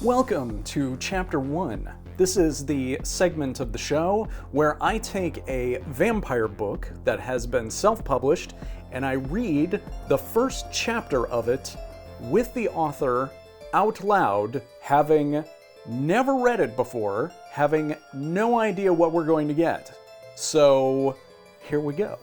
Welcome to Chapter 1. This is the segment of the show where I take a vampire book that has been self-published and I read the first chapter of it with the author out loud, having never read it before, having no idea what we're going to get. So, here we go.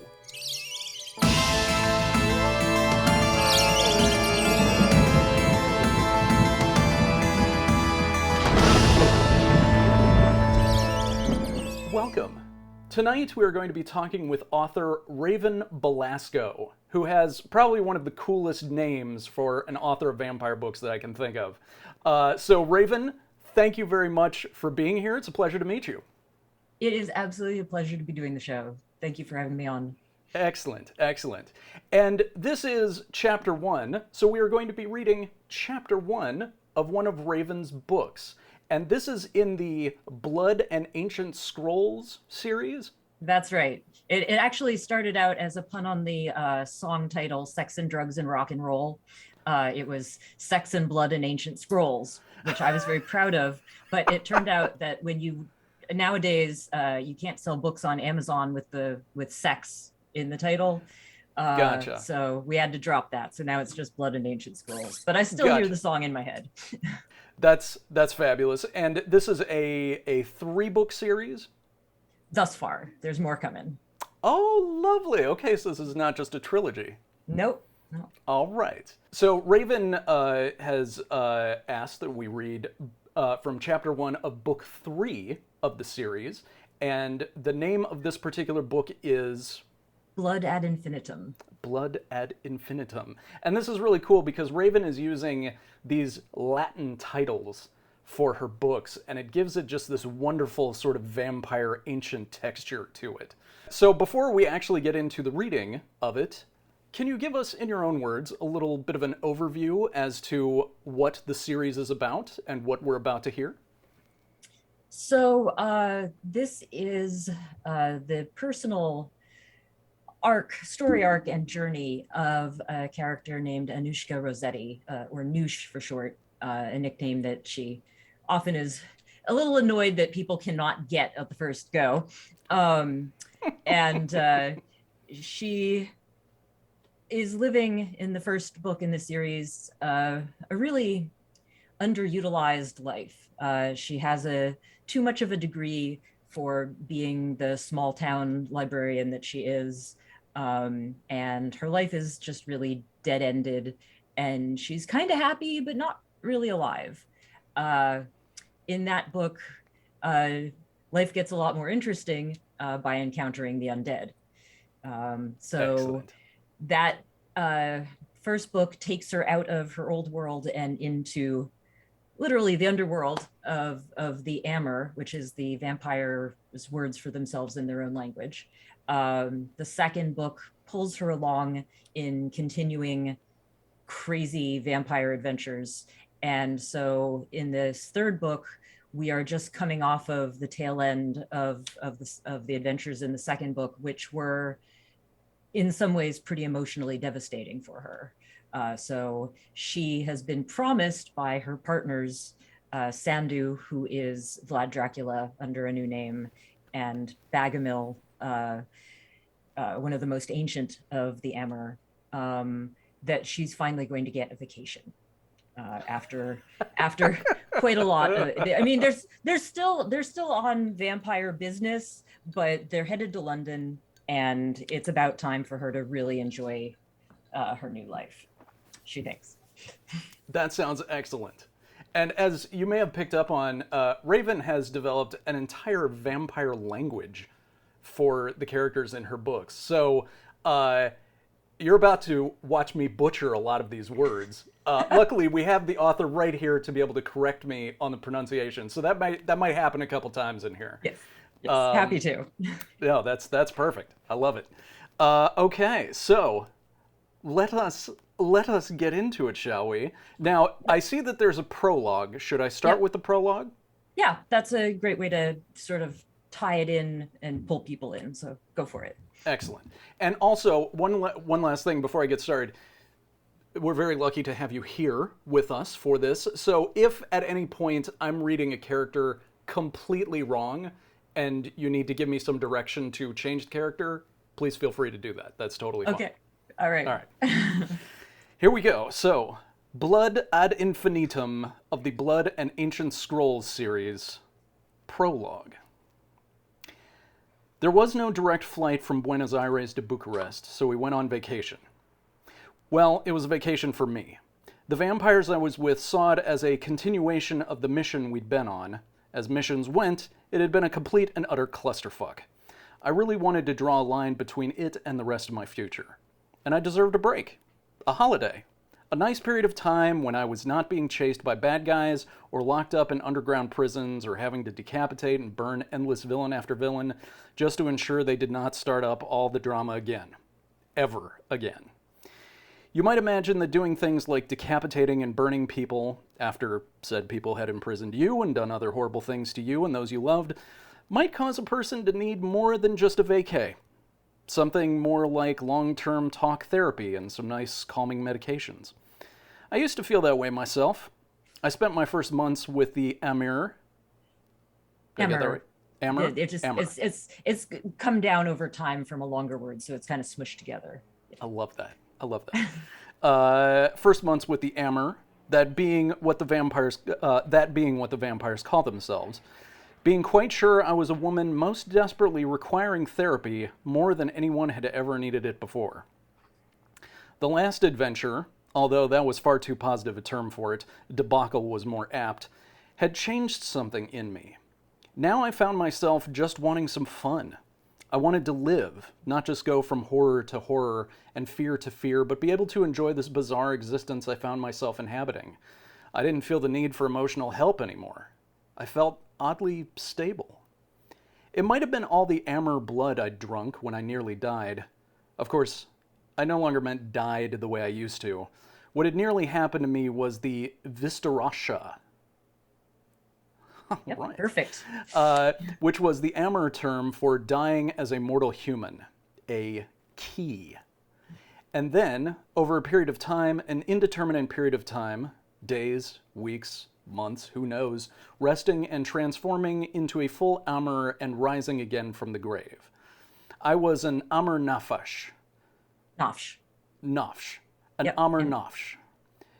Welcome. Tonight we are going to be talking with author Raven Belasco, who has probably one of the coolest names for an author of vampire books that I can think of. So Raven, thank you very much for being here. It's a pleasure to meet you. It is absolutely a pleasure to be doing the show. Thank you for having me on. Excellent, excellent. And this is Chapter 1, so we are going to be reading Chapter 1 of one of Raven's books. And this is in the Blood and Ancient Scrolls series? That's right. It actually started out as a pun on the song title, Sex and Drugs and Rock and Roll. It was Sex and Blood and Ancient Scrolls, which I was very proud of. But it turned out that nowadays, you can't sell books on Amazon with sex in the title. Gotcha. So we had to drop that. So now it's just Blood and Ancient Scrolls. But I still hear the song in my head. That's fabulous. And this is a 3-book series? Thus far. There's more coming. Oh, lovely. Okay, so this is not just a trilogy. Nope. No. All right. So Raven has asked that we read from Chapter 1 of Book 3 of the series. And the name of this particular book is... Blood ad infinitum. Blood ad infinitum. And this is really cool because Raven is using these Latin titles for her books, and it gives it just this wonderful sort of vampire ancient texture to it. So before we actually get into the reading of it, can you give us, in your own words, a little bit of an overview as to what the series is about and what we're about to hear? So this is the personal story arc and journey of a character named Anushka Rossetti, or Noosh for short, a nickname that she often is a little annoyed that people cannot get at the first go. And she is living in the first book in the series a really underutilized life. She has too much of a degree for being the small town librarian that she is. And her life is just really dead-ended, and she's kind of happy, but not really alive. In that book, life gets a lot more interesting by encountering the undead. So Excellent. That first book takes her out of her old world and into literally the underworld of the Amur, which is the vampire's words for themselves in their own language. The second book pulls her along in continuing crazy vampire adventures. And so in this third book, we are just coming off of the tail end of the adventures in the second book, which were in some ways pretty emotionally devastating for her. So she has been promised by her partners, Sandu, who is Vlad Dracula under a new name, and Baghamil, one of the most ancient of the Amur, that she's finally going to get a vacation after quite a lot of, I mean, they're still on vampire business, but they're headed to London, and it's about time for her to really enjoy her new life, she thinks. That sounds excellent. And as you may have picked up on, Raven has developed an entire vampire language for the characters in her books. So you're about to watch me butcher a lot of these words. Luckily, we have the author right here to be able to correct me on the pronunciation. So that might happen a couple times in here. Yes, happy to. No, that's perfect. I love it. Okay, so let us get into it, shall we? Now, I see that there's a prologue. Should I start with the prologue? Yeah, that's a great way to sort of tie it in and pull people in, so go for it. Excellent. And also, one last thing before I get started. we're very lucky to have you here with us for this. So if at any point I'm reading a character completely wrong and you need to give me some direction to change the character, please feel free to do that. That's totally fine. Okay. All right. All right. Here we go. So, Blood ad Infinitum of the Blood and Ancient Scrolls series, Prologue. There was no direct flight from Buenos Aires to Bucharest, so we went on vacation. Well, it was a vacation for me. The vampires I was with saw it as a continuation of the mission we'd been on. As missions went, it had been a complete and utter clusterfuck. I really wanted to draw a line between it and the rest of my future. And I deserved a break. A holiday. A nice period of time when I was not being chased by bad guys or locked up in underground prisons or having to decapitate and burn endless villain after villain just to ensure they did not start up all the drama again. Ever again. You might imagine that doing things like decapitating and burning people after said people had imprisoned you and done other horrible things to you and those you loved might cause a person to need more than just a vacay. Something more like long-term talk therapy and some nice calming medications. I used to feel that way myself. I spent my first months with the Amir. Did I get that right? Amir? It just, Amir. it's come down over time from a longer word, so it's kind of smushed together. I love that. I love that. First months with the Amir, that being what the vampires call themselves. Being quite sure I was a woman most desperately requiring therapy more than anyone had ever needed it before. The last adventure, although that was far too positive a term for it, debacle was more apt, had changed something in me. Now I found myself just wanting some fun. I wanted to live, not just go from horror to horror and fear to fear, but be able to enjoy this bizarre existence I found myself inhabiting. I didn't feel the need for emotional help anymore. I felt oddly stable. It might have been all the Amur blood I'd drunk when I nearly died. Of course, I no longer meant died the way I used to. What had nearly happened to me was the Vistarasha. Yep, right. Perfect. Which was the Amur term for dying as a mortal human, a key. And then, over a period of time, an indeterminate period of time, days, weeks, months, who knows, resting and transforming into a full Amur and rising again from the grave. I was an Amur Nafash. Nafsh. Nafsh. An Yep. Amur Nafsh.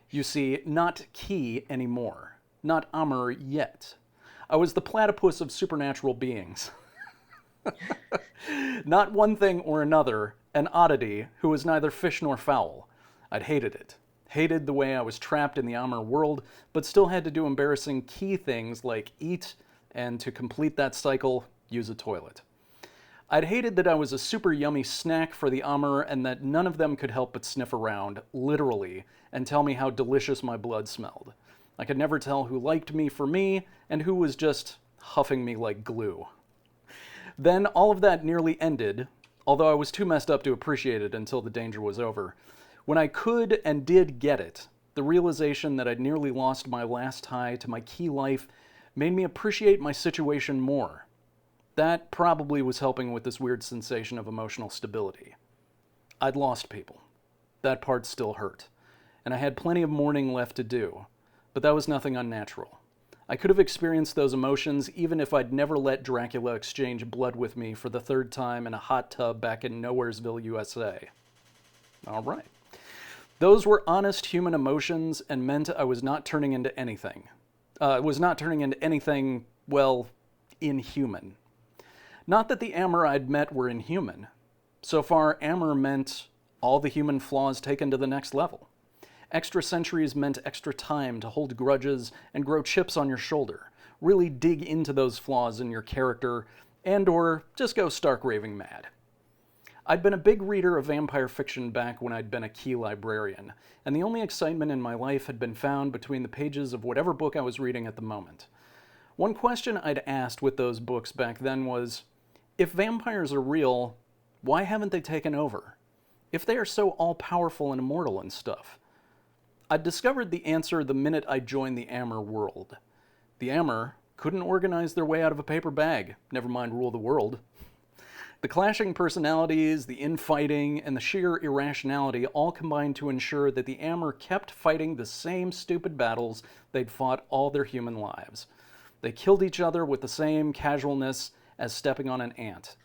You see, not key anymore. Not Amur yet. I was the platypus of supernatural beings. Not one thing or another, an oddity who was neither fish nor fowl. I'd hated it. Hated the way I was trapped in the Amur world, but still had to do embarrassing key things like eat, and to complete that cycle, use a toilet. I'd hated that I was a super yummy snack for the Amur and that none of them could help but sniff around, literally, and tell me how delicious my blood smelled. I could never tell who liked me for me and who was just huffing me like glue. Then all of that nearly ended, although I was too messed up to appreciate it until the danger was over. When I could and did get it, the realization that I'd nearly lost my last tie to my key life made me appreciate my situation more. That probably was helping with this weird sensation of emotional stability. I'd lost people. That part still hurt. And I had plenty of mourning left to do. But that was nothing unnatural. I could have experienced those emotions even if I'd never let Dracula exchange blood with me for the third time in a hot tub back in Nowheresville, USA. All right. Those were honest human emotions and meant I was not turning into anything. Well, inhuman. Not that the Amur I'd met were inhuman. So far, Amur meant all the human flaws taken to the next level. Extra centuries meant extra time to hold grudges and grow chips on your shoulder. Really dig into those flaws in your character and or just go stark raving mad. I'd been a big reader of vampire fiction back when I'd been a key librarian, and the only excitement in my life had been found between the pages of whatever book I was reading at the moment. One question I'd asked with those books back then was, if vampires are real, why haven't they taken over? If they are so all-powerful and immortal and stuff? I'd discovered the answer the minute I joined the Amur world. The Amur couldn't organize their way out of a paper bag, never mind rule the world. The clashing personalities, the infighting, and the sheer irrationality all combined to ensure that the Ammer kept fighting the same stupid battles they'd fought all their human lives. They killed each other with the same casualness as stepping on an ant.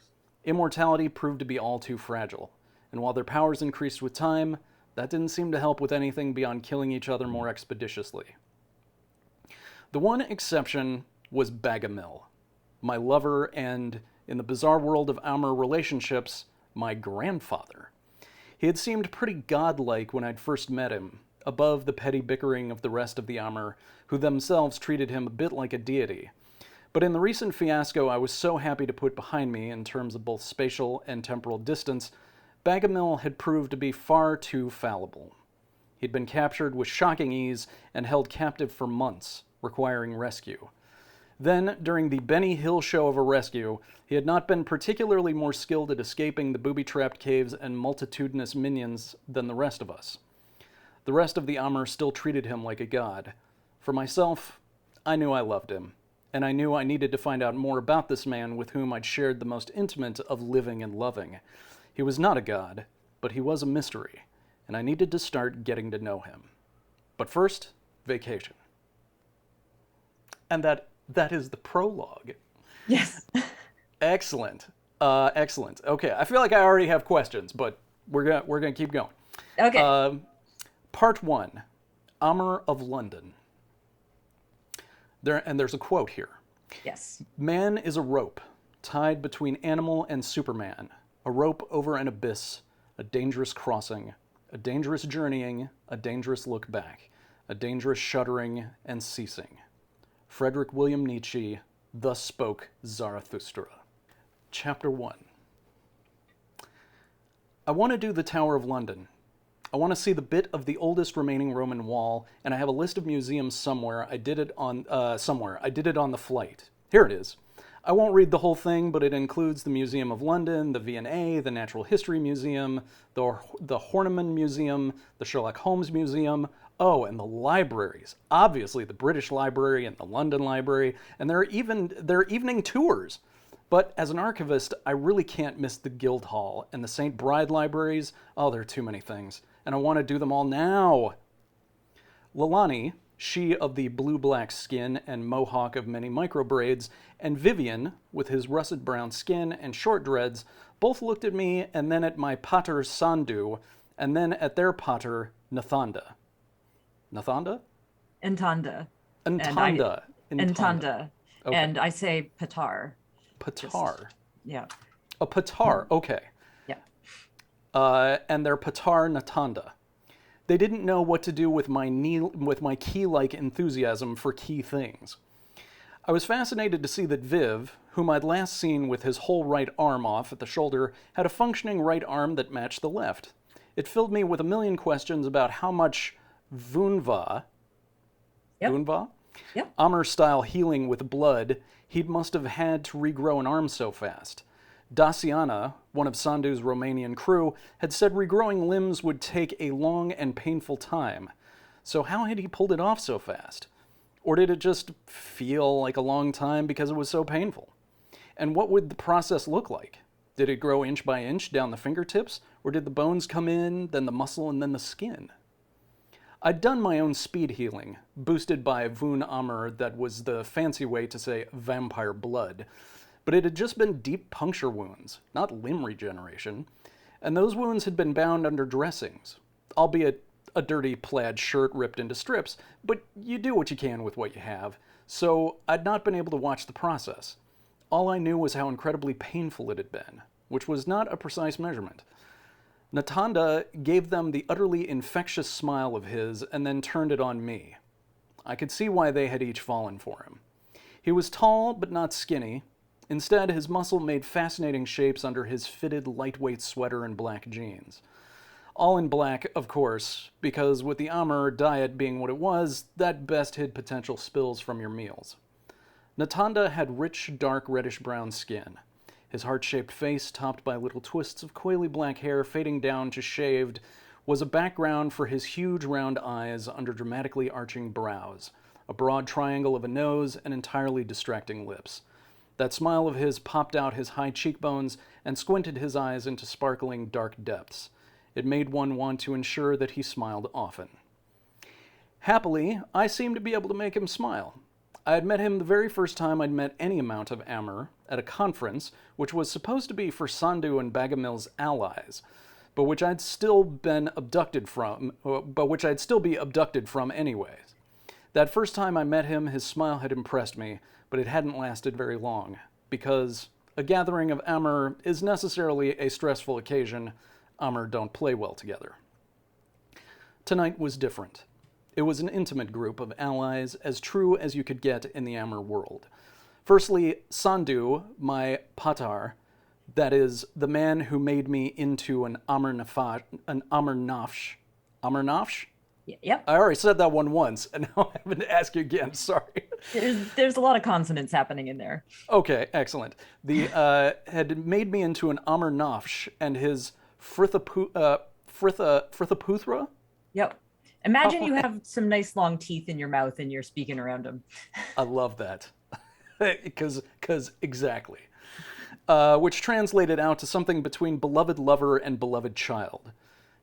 Immortality proved to be all too fragile, and while their powers increased with time, that didn't seem to help with anything beyond killing each other more expeditiously. The one exception was Bagamil, my lover and, in the bizarre world of Ammer relationships, my grandfather. He had seemed pretty godlike when I'd first met him, above the petty bickering of the rest of the Ammer, who themselves treated him a bit like a deity. But in the recent fiasco I was so happy to put behind me in terms of both spatial and temporal distance, Bagamil had proved to be far too fallible. He'd been captured with shocking ease and held captive for months, requiring rescue. Then, during the Benny Hill show of a rescue, he had not been particularly more skilled at escaping the booby-trapped caves and multitudinous minions than the rest of us. The rest of the Ammer still treated him like a god. For myself, I knew I loved him, and I knew I needed to find out more about this man with whom I'd shared the most intimate of living and loving. He was not a god, but he was a mystery, and I needed to start getting to know him. But first, vacation. And that is the prologue. Yes. Excellent. Excellent. Okay, I feel like I already have questions, but we're gonna keep going. Okay. Part 1, Ammer of London. There's a quote here. Yes. Man is a rope, tied between animal and Superman, a rope over an abyss, a dangerous crossing, a dangerous journeying, a dangerous look back, a dangerous shuddering and ceasing. Frederick William Nietzsche, thus spoke Zarathustra. Chapter 1. I want to do the Tower of London. I want to see the bit of the oldest remaining Roman wall, and I have a list of museums somewhere. I did it on the flight. Here it is. I won't read the whole thing, but it includes the Museum of London, the V&A, the Natural History Museum, the Horniman Museum, the Sherlock Holmes Museum, oh, and the libraries. Obviously, the British Library and the London Library, and there are evening tours. But as an archivist, I really can't miss the Guildhall and the St. Bride libraries. Oh, there are too many things, and I want to do them all now. Lalani, she of the blue-black skin and mohawk of many micro-braids, and Vivian, with his russet-brown skin and short dreads, both looked at me and then at my pater Sandhu, and then at their pater Nathanda. Nathanda? Entanda. Entanda. Entanda. Okay. And I say patar. Patar. Yeah. A patar, okay. Yeah. And their patar Natanda. They didn't know what to do with my key-like enthusiasm for key things. I was fascinated to see that Viv, whom I'd last seen with his whole right arm off at the shoulder, had a functioning right arm that matched the left. It filled me with a million questions about how much Vunva, Yep. Ammer-style healing with blood, he must have had to regrow an arm so fast. Daciana, one of Sandhu's Romanian crew, had said regrowing limbs would take a long and painful time. So how had he pulled it off so fast? Or did it just feel like a long time because it was so painful? And what would the process look like? Did it grow inch by inch down the fingertips? Or did the bones come in, then the muscle, and then the skin? I'd done my own speed healing, boosted by Vun Ammer, that was the fancy way to say vampire blood. But it had just been deep puncture wounds, not limb regeneration. And those wounds had been bound under dressings, albeit a dirty plaid shirt ripped into strips, but you do what you can with what you have, so I'd not been able to watch the process. All I knew was how incredibly painful it had been, which was not a precise measurement. Natanda gave them the utterly infectious smile of his and then turned it on me. I could see why they had each fallen for him. He was tall but not skinny. Instead, his muscle made fascinating shapes under his fitted lightweight sweater and black jeans. All in black, of course, because with the Ammer diet being what it was, that best hid potential spills from your meals. Natanda had rich, dark, reddish-brown skin. His heart-shaped face, topped by little twists of coily black hair fading down to shaved, was a background for his huge round eyes under dramatically arching brows, a broad triangle of a nose, and entirely distracting lips. That smile of his popped out his high cheekbones and squinted his eyes into sparkling dark depths. It made one want to ensure that he smiled often. Happily, I seemed to be able to make him smile. I had met him the very first time I'd met any amount of Amur at a conference, which was supposed to be for Sandu and Baghamil's allies, but which I'd still be abducted from anyways. That first time I met him, his smile had impressed me, but it hadn't lasted very long, because a gathering of Amur is necessarily a stressful occasion. Amur don't play well together. Tonight was different. It was an intimate group of allies, as true as you could get in the Amur world. Firstly, Sandu, my patar, that is, the man who made me into an Amurnafsh. Amurnafsh? Yep. I already said that one once, and now I'm having to ask you again. Sorry. There's a lot of consonants happening in there. Okay, excellent. The had made me into an Amurnafsh, and his Frithaputhra? Yep. Imagine you have some nice long teeth in your mouth and you're speaking around them. I love that. Because exactly. Which translated out to something between beloved lover and beloved child.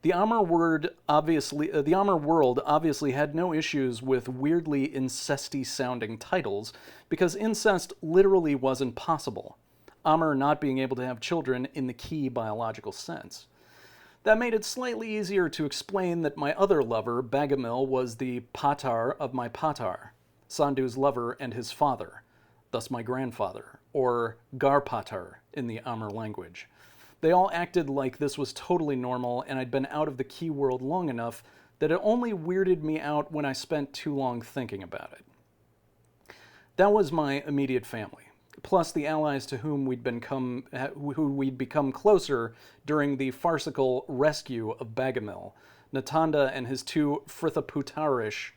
The Amur world obviously had no issues with weirdly incesty sounding titles, because incest literally wasn't possible. Amur not being able to have children in the key biological sense. That made it slightly easier to explain that my other lover, Baghamil, was the patar of my patar, Sandu's lover and his father, thus my grandfather, or Garpatar in the Amur language. They all acted like this was totally normal, and I'd been out of the key world long enough that it only weirded me out when I spent too long thinking about it. That was my immediate family, plus the allies to whom we'd become closer during the farcical rescue of Baghamil, Natanda and his two Frithaputhreish,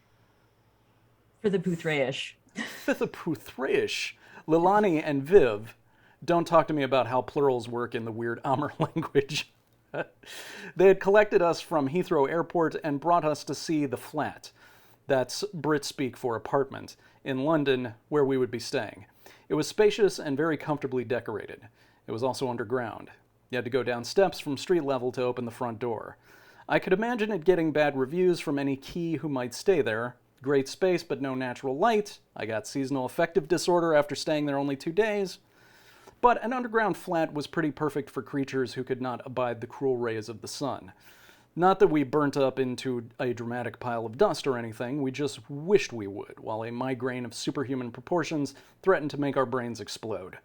Lilani and Viv. Don't talk to me about how plurals work in the weird Amur language. They had collected us from Heathrow Airport and brought us to see the flat, that's Brit speak for apartment, in London, where we would be staying. It was spacious and very comfortably decorated. It was also underground. You had to go down steps from street level to open the front door. I could imagine it getting bad reviews from any key who might stay there. Great space, but no natural light. I got seasonal affective disorder after staying there only 2 days. But an underground flat was pretty perfect for creatures who could not abide the cruel rays of the sun. Not that we burnt up into a dramatic pile of dust or anything, we just wished we would, while a migraine of superhuman proportions threatened to make our brains explode.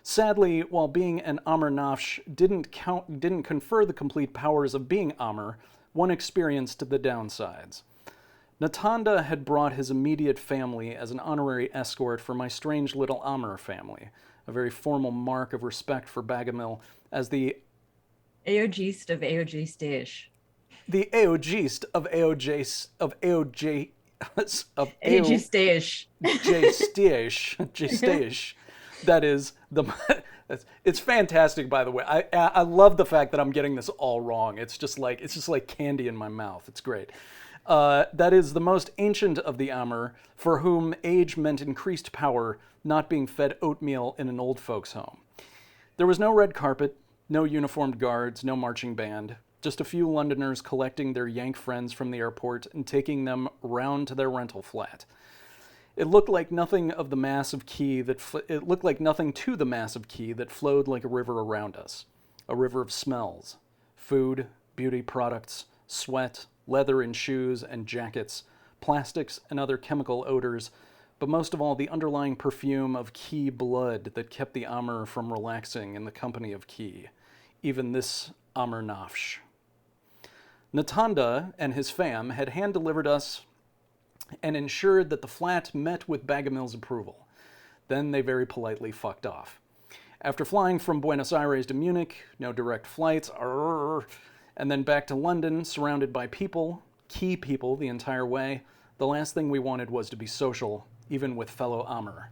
Sadly, while being an Amurnafsh didn't confer the complete powers of being Amur, one experienced the downsides. Natanda had brought his immediate family as an honorary escort for my strange little Amur family, a very formal mark of respect for Baghamil as the Aogist of Aoj Staish. The Aogist of Aoj Staish. That is the. It's fantastic, by the way. I love the fact that I'm getting this all wrong. It's just like candy in my mouth. It's great. That is the most ancient of the Amur, for whom age meant increased power, not being fed oatmeal in an old folks' home. There was no red carpet, no uniformed guards, no marching band. Just a few Londoners collecting their Yank friends from the airport and taking them round to their rental flat. It looked like nothing to the massive key that flowed like a river around us, a river of smells, food, beauty products, sweat, leather and shoes and jackets, plastics and other chemical odors, but most of all the underlying perfume of key blood that kept the Amur from relaxing in the company of key, even this Amurnafsh. Natanda and his fam had hand-delivered us and ensured that the flat met with Baghamil's approval. Then they very politely fucked off. After flying from Buenos Aires to Munich, no direct flights, and then back to London, surrounded by people, key people the entire way, the last thing we wanted was to be social, even with fellow Amur.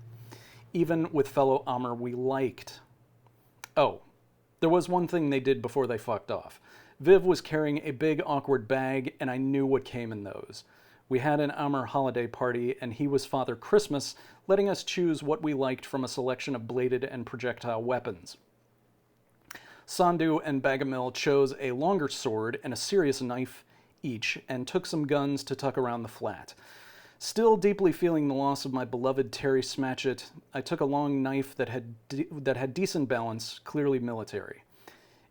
Even with fellow Amur we liked. Oh, there was one thing they did before they fucked off. Viv was carrying a big, awkward bag, and I knew what came in those. We had an Amur holiday party, and he was Father Christmas, letting us choose what we liked from a selection of bladed and projectile weapons. Sandhu and Bagamil chose a longer sword and a serious knife each, and took some guns to tuck around the flat. Still deeply feeling the loss of my beloved Terry Smatchett, I took a long knife that had decent balance, clearly military.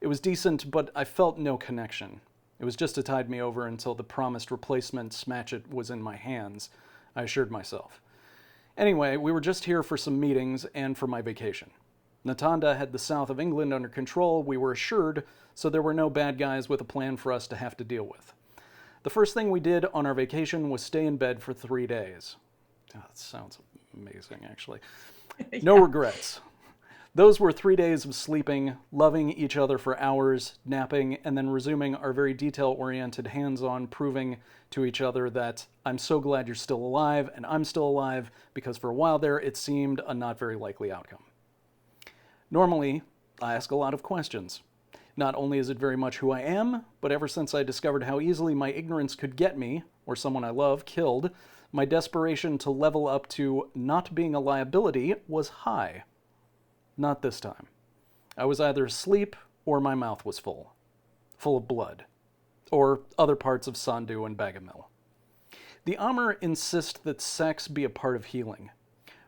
It was decent, but I felt no connection. It was just to tide me over until the promised replacement Smatchett was in my hands, I assured myself. Anyway, we were just here for some meetings and for my vacation. Natanda had the south of England under control, we were assured, so there were no bad guys with a plan for us to have to deal with. The first thing we did on our vacation was stay in bed for 3 days. Oh, that sounds amazing, actually. No regrets. Those were 3 days of sleeping, loving each other for hours, napping, and then resuming our very detail-oriented hands-on proving to each other that I'm so glad you're still alive and I'm still alive, because for a while there it seemed a not very likely outcome. Normally, I ask a lot of questions. Not only is it very much who I am, but ever since I discovered how easily my ignorance could get me, or someone I love, killed, my desperation to level up to not being a liability was high. Not this time. I was either asleep or my mouth was full of blood, or other parts of Sandhu and Bagamil. The Amur insist that sex be a part of healing.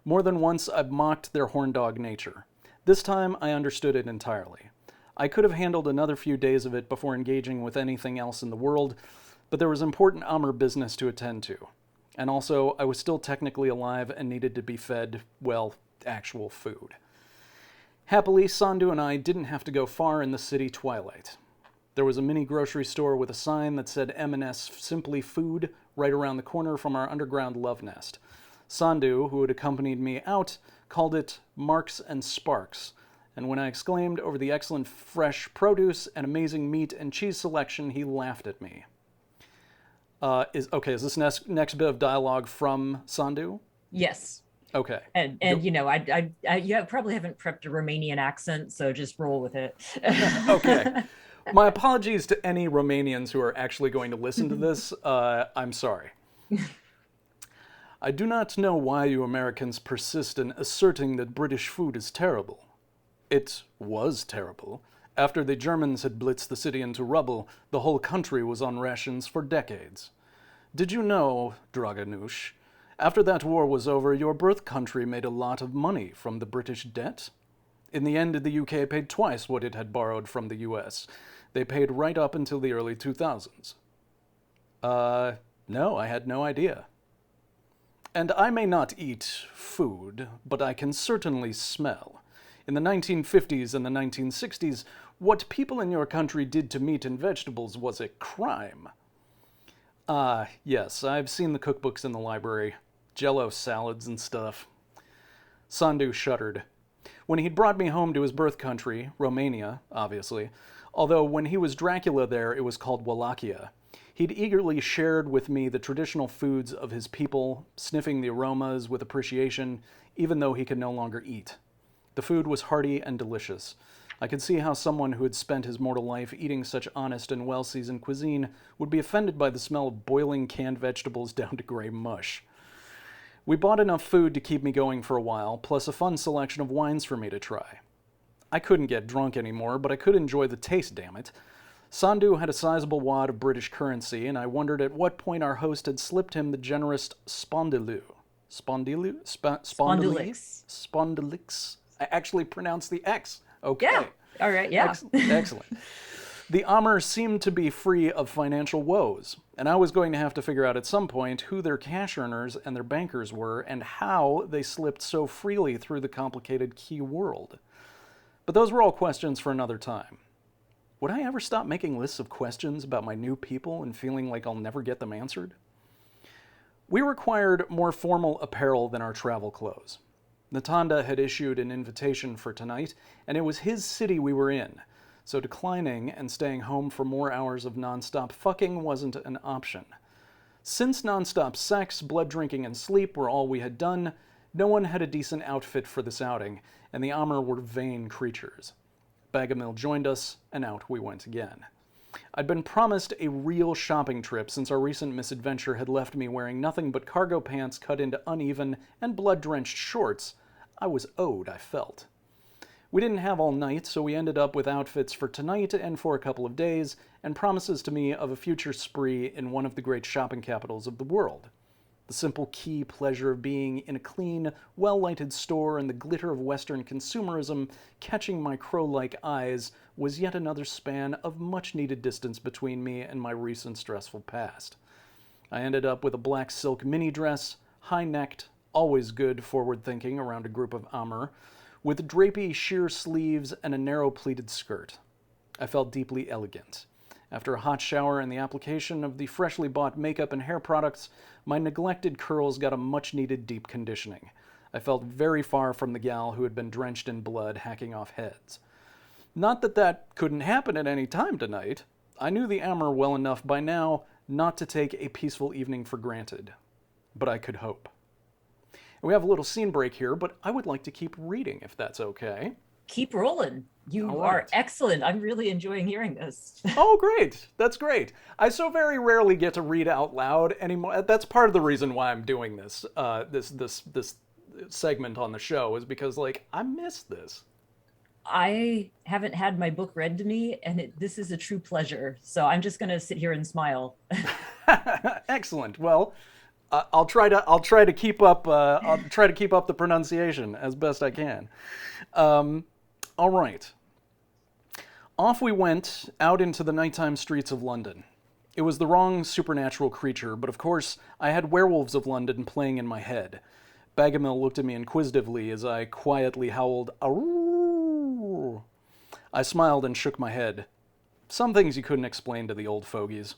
More than once I've mocked their horndog nature. This time I understood it entirely. I could have handled another few days of it before engaging with anything else in the world, but there was important Amur business to attend to. And also, I was still technically alive and needed to be fed, well, actual food. Happily, Sandhu and I didn't have to go far in the city twilight. There was a mini grocery store with a sign that said M&S Simply Food right around the corner from our underground love nest. Sandhu, who had accompanied me out, called it Marks and Sparks, and when I exclaimed over the excellent fresh produce and amazing meat and cheese selection, he laughed at me. Is this next bit of dialogue from Sandhu? Yes. Okay. And you know, you probably haven't prepped a Romanian accent, so just roll with it. Okay. My apologies to any Romanians who are actually going to listen to this. I'm sorry. I do not know why you Americans persist in asserting that British food is terrible. It was terrible. After the Germans had blitzed the city into rubble, the whole country was on rations for decades. Did you know, Draganush, after that war was over, your birth country made a lot of money from the British debt? In the end, the UK paid twice what it had borrowed from the US. They paid right up until the early 2000s. No, I had no idea. And I may not eat food, but I can certainly smell. In the 1950s and the 1960s, what people in your country did to meat and vegetables was a crime. Yes, I've seen the cookbooks in the library. Jell-O salads and stuff. Sandhu shuddered. When he'd brought me home to his birth country, Romania, obviously, although when he was Dracula there, it was called Wallachia, he'd eagerly shared with me the traditional foods of his people, sniffing the aromas with appreciation, even though he could no longer eat. The food was hearty and delicious. I could see how someone who had spent his mortal life eating such honest and well-seasoned cuisine would be offended by the smell of boiling canned vegetables down to gray mush. We bought enough food to keep me going for a while, plus a fun selection of wines for me to try. I couldn't get drunk anymore, but I could enjoy the taste, damn it. Sandhu had a sizable wad of British currency, and I wondered at what point our host had slipped him the generous spondylou. Spondylix. I actually pronounced the X. Okay. Yeah. All right. Yeah. Excellent. The Amur seemed to be free of financial woes, and I was going to have to figure out at some point who their cash earners and their bankers were and how they slipped so freely through the complicated key world. But those were all questions for another time. Would I ever stop making lists of questions about my new people and feeling like I'll never get them answered? We required more formal apparel than our travel clothes. Natanda had issued an invitation for tonight, and it was his city we were in, so declining and staying home for more hours of non-stop fucking wasn't an option. Since non-stop sex, blood drinking, and sleep were all we had done, no one had a decent outfit for this outing, and the Amur were vain creatures. Bagamil joined us, and out we went again. I'd been promised a real shopping trip since our recent misadventure had left me wearing nothing but cargo pants cut into uneven and blood-drenched shorts. I was owed, I felt. We didn't have all night, so we ended up with outfits for tonight and for a couple of days, and promises to me of a future spree in one of the great shopping capitals of the world. The simple key pleasure of being in a clean, well-lighted store and the glitter of Western consumerism catching my crow-like eyes was yet another span of much-needed distance between me and my recent stressful past. I ended up with a black silk mini dress, high-necked, always good forward-thinking around a group of Amur, with drapey sheer sleeves and a narrow pleated skirt. I felt deeply elegant. After a hot shower and the application of the freshly bought makeup and hair products, my neglected curls got a much-needed deep conditioning. I felt very far from the gal who had been drenched in blood hacking off heads. Not that that couldn't happen at any time tonight. I knew the Amur well enough by now not to take a peaceful evening for granted. But I could hope. We have a little scene break here, but I would like to keep reading, if that's okay. Keep rolling. You are excellent. I'm really enjoying hearing this. Oh, great. That's great. I so very rarely get to read out loud anymore. That's part of the reason why I'm doing this, this segment on the show, is because, like, I miss this. I haven't had my book read to me, and this is a true pleasure. So I'm just going to sit here and smile. Excellent. Well, I'll try to keep up. I'll try to keep up the pronunciation as best I can. All right. Off we went out into the nighttime streets of London. It was the wrong supernatural creature, but of course I had Werewolves of London playing in my head. Bagamil looked at me inquisitively as I quietly howled, "Arroo!" I smiled and shook my head. Some things you couldn't explain to the old fogies.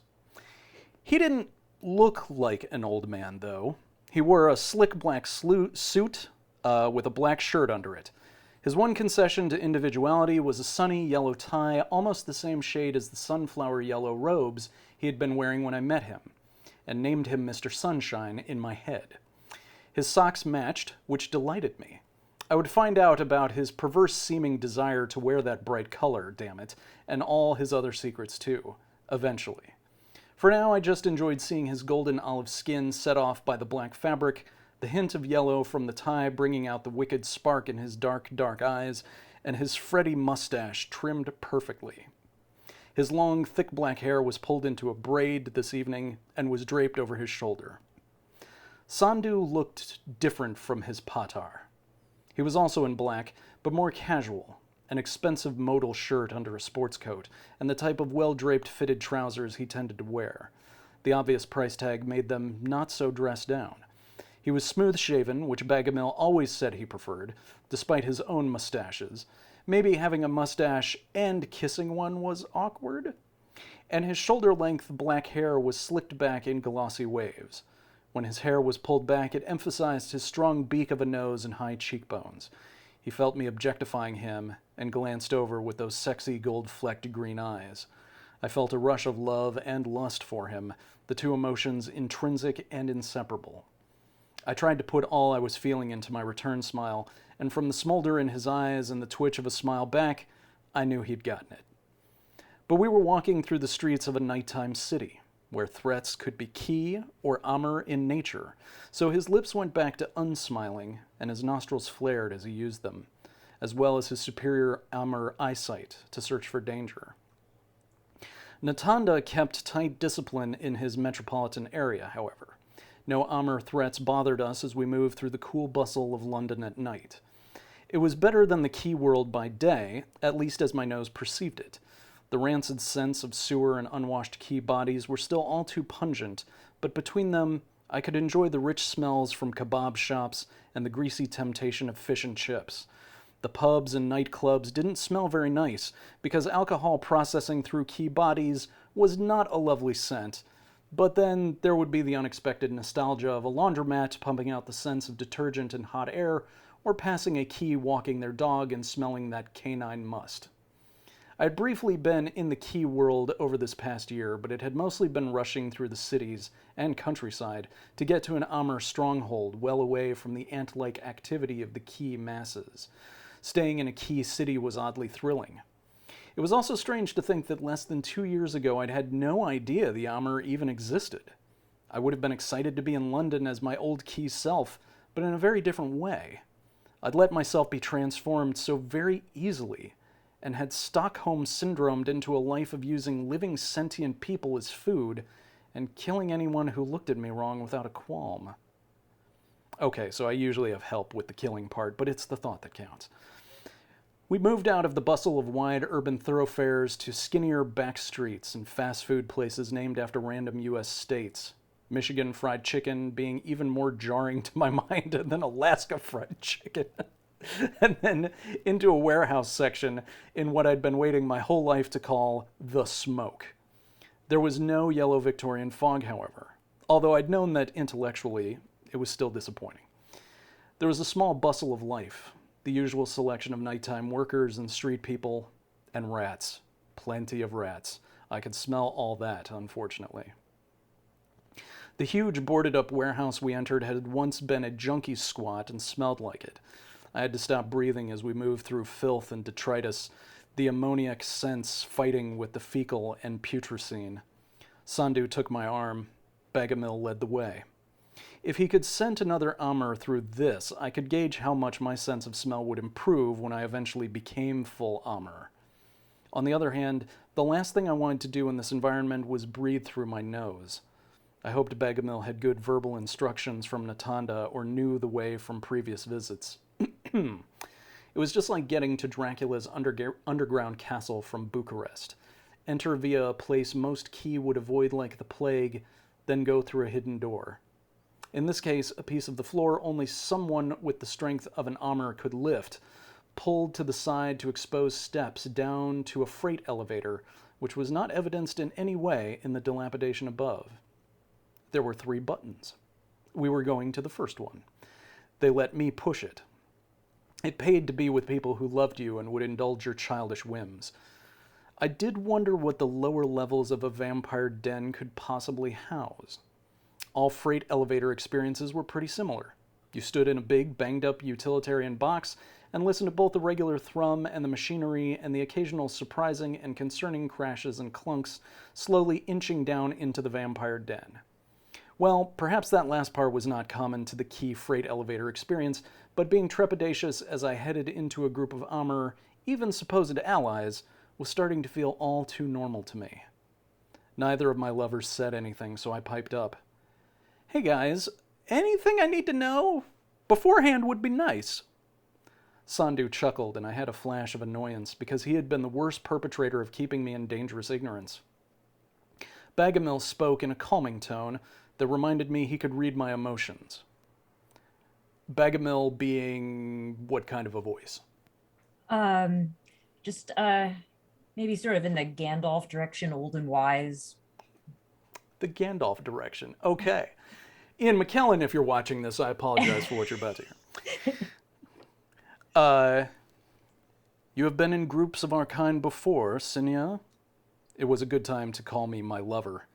He didn't look like an old man, though. He wore a slick black suit with a black shirt under it. His one concession to individuality was a sunny yellow tie, almost the same shade as the sunflower yellow robes he had been wearing when I met him, and named him Mr. Sunshine in my head. His socks matched, which delighted me. I would find out about his perverse-seeming desire to wear that bright color, damn it, and all his other secrets too, eventually. For now, I just enjoyed seeing his golden olive skin set off by the black fabric, the hint of yellow from the tie bringing out the wicked spark in his dark, dark eyes, and his Freddy mustache trimmed perfectly. His long, thick black hair was pulled into a braid this evening and was draped over his shoulder. Sandhu looked different from his patar. He was also in black, but more casual, an expensive modal shirt under a sports coat, and the type of well-draped fitted trousers he tended to wear. The obvious price tag made them not so dressed down. He was smooth-shaven, which Bagamil always said he preferred, despite his own mustaches. Maybe having a mustache and kissing one was awkward? And his shoulder-length black hair was slicked back in glossy waves. When his hair was pulled back, it emphasized his strong beak of a nose and high cheekbones. He felt me objectifying him and glanced over with those sexy gold-flecked green eyes. I felt a rush of love and lust for him, the two emotions intrinsic and inseparable. I tried to put all I was feeling into my return smile, and from the smolder in his eyes and the twitch of a smile back, I knew he'd gotten it. But we were walking through the streets of a nighttime city, where threats could be key or Amur in nature, so his lips went back to unsmiling, and his nostrils flared as he used them, as well as his superior Amur eyesight to search for danger. Natanda kept tight discipline in his metropolitan area, however. No Amur threats bothered us as we moved through the cool bustle of London at night. It was better than the Key world by day, at least as my nose perceived it. The rancid scents of sewer and unwashed Key bodies were still all too pungent, but between them I could enjoy the rich smells from kebab shops and the greasy temptation of fish and chips. The pubs and nightclubs didn't smell very nice, because alcohol processing through Key bodies was not a lovely scent. But then there would be the unexpected nostalgia of a laundromat pumping out the scents of detergent and hot air, or passing a Key walking their dog and smelling that canine must. I had briefly been in the Key world over this past year, but it had mostly been rushing through the cities and countryside to get to an Amur stronghold well away from the ant-like activity of the Key masses. Staying in a Key city was oddly thrilling. It was also strange to think that less than 2 years ago I'd had no idea the armor even existed. I would have been excited to be in London as my old key self, but in a very different way. I'd let myself be transformed so very easily, and had Stockholm syndromed into a life of using living sentient people as food and killing anyone who looked at me wrong without a qualm. Okay, so I usually have help with the killing part, but it's the thought that counts. We moved out of the bustle of wide urban thoroughfares to skinnier back streets and fast food places named after random U.S. states. Michigan fried chicken being even more jarring to my mind than Alaska fried chicken. And then into a warehouse section in what I'd been waiting my whole life to call the smoke. There was no yellow Victorian fog, however, although I'd known that intellectually it was still disappointing. There was a small bustle of life, the usual selection of nighttime workers and street people, and rats. Plenty of rats. I could smell all that, unfortunately. The huge boarded-up warehouse we entered had once been a junkie squat and smelled like it. I had to stop breathing as we moved through filth and detritus, the ammoniac scents fighting with the fecal and putrescine. Sandhu took my arm. Bagamil led the way. If he could scent another Amr through this, I could gauge how much my sense of smell would improve when I eventually became full Amr. On the other hand, the last thing I wanted to do in this environment was breathe through my nose. I hoped Bagamil had good verbal instructions from Natanda or knew the way from previous visits. It was just like getting to Dracula's underground castle from Bucharest. Enter via a place most key would avoid like the plague, then go through a hidden door. In this case, a piece of the floor only someone with the strength of an Amr could lift, pulled to the side to expose steps down to a freight elevator, which was not evidenced in any way in the dilapidation above. There were 3 buttons. We were going to the first one. They let me push it. It paid to be with people who loved you and would indulge your childish whims. I did wonder what the lower levels of a vampire den could possibly house. All freight elevator experiences were pretty similar. You stood in a big, banged-up utilitarian box and listened to both the regular thrum and the machinery and the occasional surprising and concerning crashes and clunks slowly inching down into the vampire den. Well, perhaps that last part was not common to the key freight elevator experience, but being trepidatious as I headed into a group of Amr, even supposed allies, was starting to feel all too normal to me. Neither of my lovers said anything, so I piped up. "Hey guys, anything I need to know? Beforehand would be nice." Sandhu chuckled, and I had a flash of annoyance because he had been the worst perpetrator of keeping me in dangerous ignorance. Bagamil spoke in a calming tone that reminded me he could read my emotions. Bagamil being what kind of a voice? Just maybe sort of in the Gandalf direction, old and wise. The Gandalf direction. Okay. Ian McKellen, if you're watching this, I apologize for what you're about to hear. You have been in groups of our kind before, Sinya. It was a good time to call me my lover.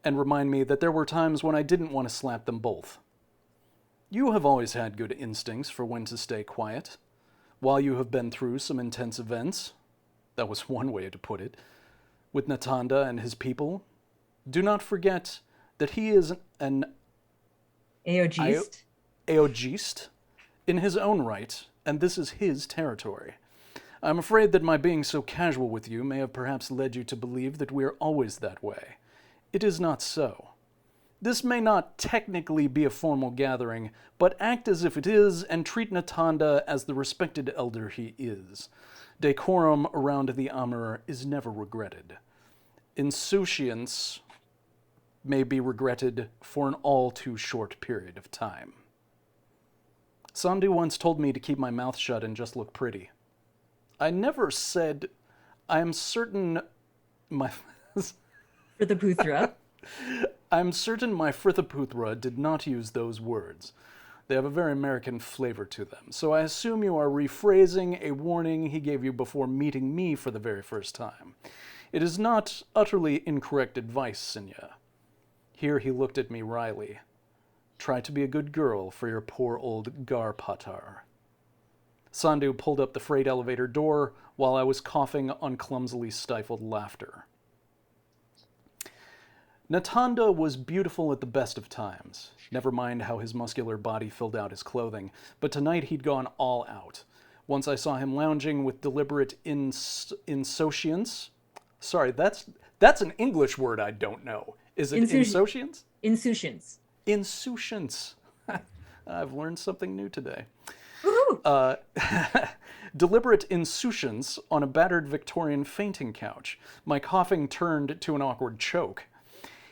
And remind me that there were times when I didn't want to slap them both. You have always had good instincts for when to stay quiet. While you have been through some intense events, that was one way to put it, with Natanda and his people, do not forget that he is an Aogist in his own right, and this is his territory. I'm afraid that my being so casual with you may have perhaps led you to believe that we are always that way. It is not so. This may not technically be a formal gathering, but act as if it is and treat Natanda as the respected elder he is. Decorum around the Amr is never regretted. Insouciance may be regretted for an all too short period of time. Sandhu once told me to keep my mouth shut and just look pretty. I never said, I am certain my... Frithaputhra. I'm certain my Frithaputhra did not use those words. They have a very American flavor to them, so I assume you are rephrasing a warning he gave you before meeting me for the very first time. It is not utterly incorrect advice, Sinya. Here he looked at me wryly. Try to be a good girl for your poor old Garpatar. Sandu pulled up the freight elevator door while I was coughing on clumsily stifled laughter. Natanda was beautiful at the best of times. Never mind how his muscular body filled out his clothing, but tonight he'd gone all out. Once I saw him lounging with deliberate insouciance. Sorry, that's an English word I don't know. Is it insouciance? Insouciance. Insouciance. I've learned something new today. Woohoo! Deliberate insouciance on a battered Victorian fainting couch. My coughing turned to an awkward choke.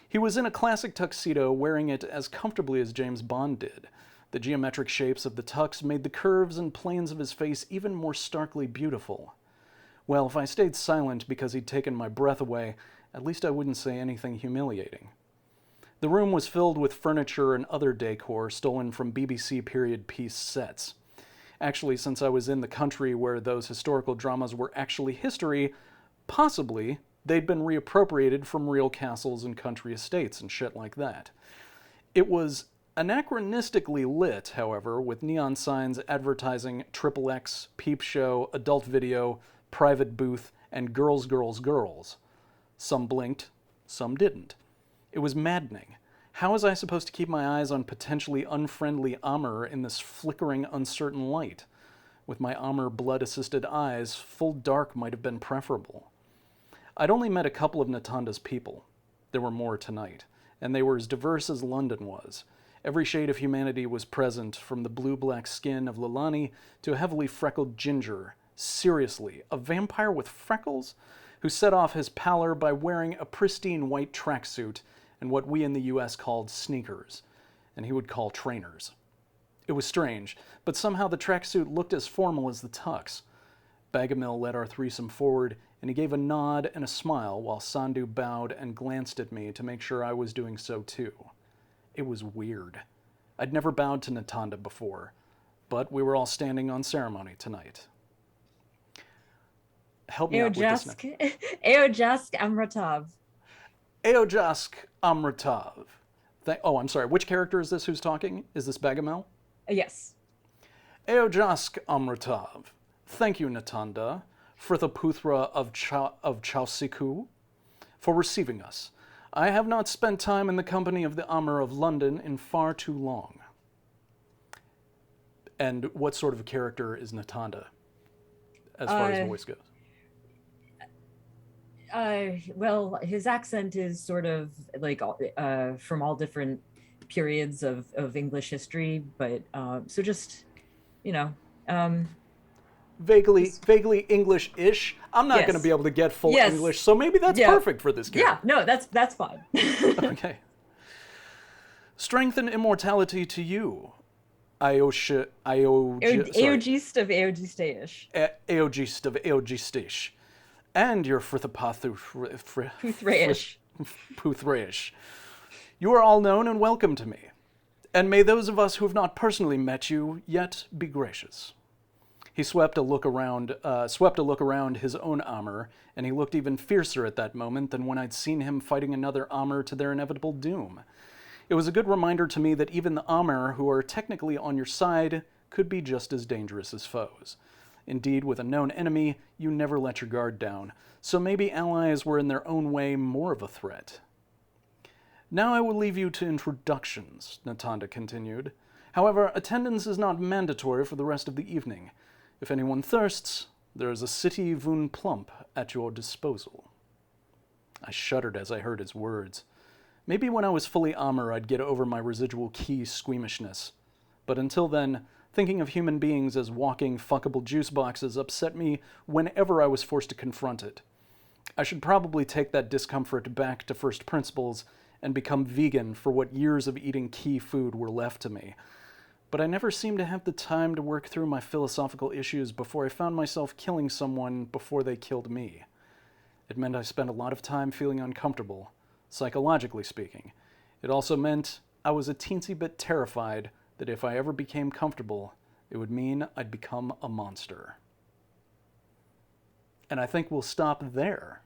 He was in a classic tuxedo, wearing it as comfortably as James Bond did. The geometric shapes of the tux made the curves and planes of his face even more starkly beautiful. Well, if I stayed silent because he'd taken my breath away, at least I wouldn't say anything humiliating. The room was filled with furniture and other decor stolen from BBC period piece sets. Actually, since I was in the country where those historical dramas were actually history, possibly they'd been reappropriated from real castles and country estates and shit like that. It was anachronistically lit, however, with neon signs advertising XXX, Peep Show, Adult Video, Private Booth, and Girls, Girls, Girls. Some blinked, some didn't. It was maddening. How was I supposed to keep my eyes on potentially unfriendly Amr in this flickering, uncertain light? With my Amr blood-assisted eyes, full dark might have been preferable. I'd only met a couple of Natanda's people. There were more tonight, and they were as diverse as London was. Every shade of humanity was present, from the blue-black skin of Lilani to a heavily freckled ginger. Seriously, a vampire with freckles? Who set off his pallor by wearing a pristine white tracksuit and what we in the US called sneakers, and he would call trainers. It was strange, but somehow the tracksuit looked as formal as the tux. Bagamil led our threesome forward, and he gave a nod and a smile while Sandu bowed and glanced at me to make sure I was doing so too. It was weird. I'd never bowed to Natanda before, but we were all standing on ceremony tonight. Help me out with this now. Eojask Amratav. Eojask Amratav. I'm sorry. Which character is this who's talking? Is this Bagamel? Yes. Eojask Amratav. Thank you, Natanda, Frithaputhra of Chausiku, for receiving us. I have not spent time in the company of the Amr of London in far too long. And what sort of a character is Natanda, as far as voice goes? Well, his accent is sort of like from all different periods of English history, but so just, vaguely English-ish. I'm not going to be able to get full English, so maybe that's perfect for this character. Yeah, no, that's fine. Okay. Strength and immortality to you, Eogist of Eogistaish. Eogist of Eogistaish. And your Puthreish. You are all known and welcome to me. And may those of us who have not personally met you yet be gracious. He swept a look around his own Amr, and he looked even fiercer at that moment than when I'd seen him fighting another Amr to their inevitable doom. It was a good reminder to me that even the Amr who are technically on your side could be just as dangerous as foes. Indeed, with a known enemy, you never let your guard down, so maybe allies were in their own way more of a threat. Now I will leave you to introductions, Natanda continued. However, attendance is not mandatory for the rest of the evening. If anyone thirsts, there is a city Voon Plump at your disposal. I shuddered as I heard his words. Maybe when I was fully Amr, I'd get over my residual key squeamishness. But until then, thinking of human beings as walking, fuckable juice boxes upset me whenever I was forced to confront it. I should probably take that discomfort back to first principles and become vegan for what years of eating key food were left to me. But I never seemed to have the time to work through my philosophical issues before I found myself killing someone before they killed me. It meant I spent a lot of time feeling uncomfortable, psychologically speaking. It also meant I was a teensy bit terrified that if I ever became comfortable, it would mean I'd become a monster. And I think we'll stop there.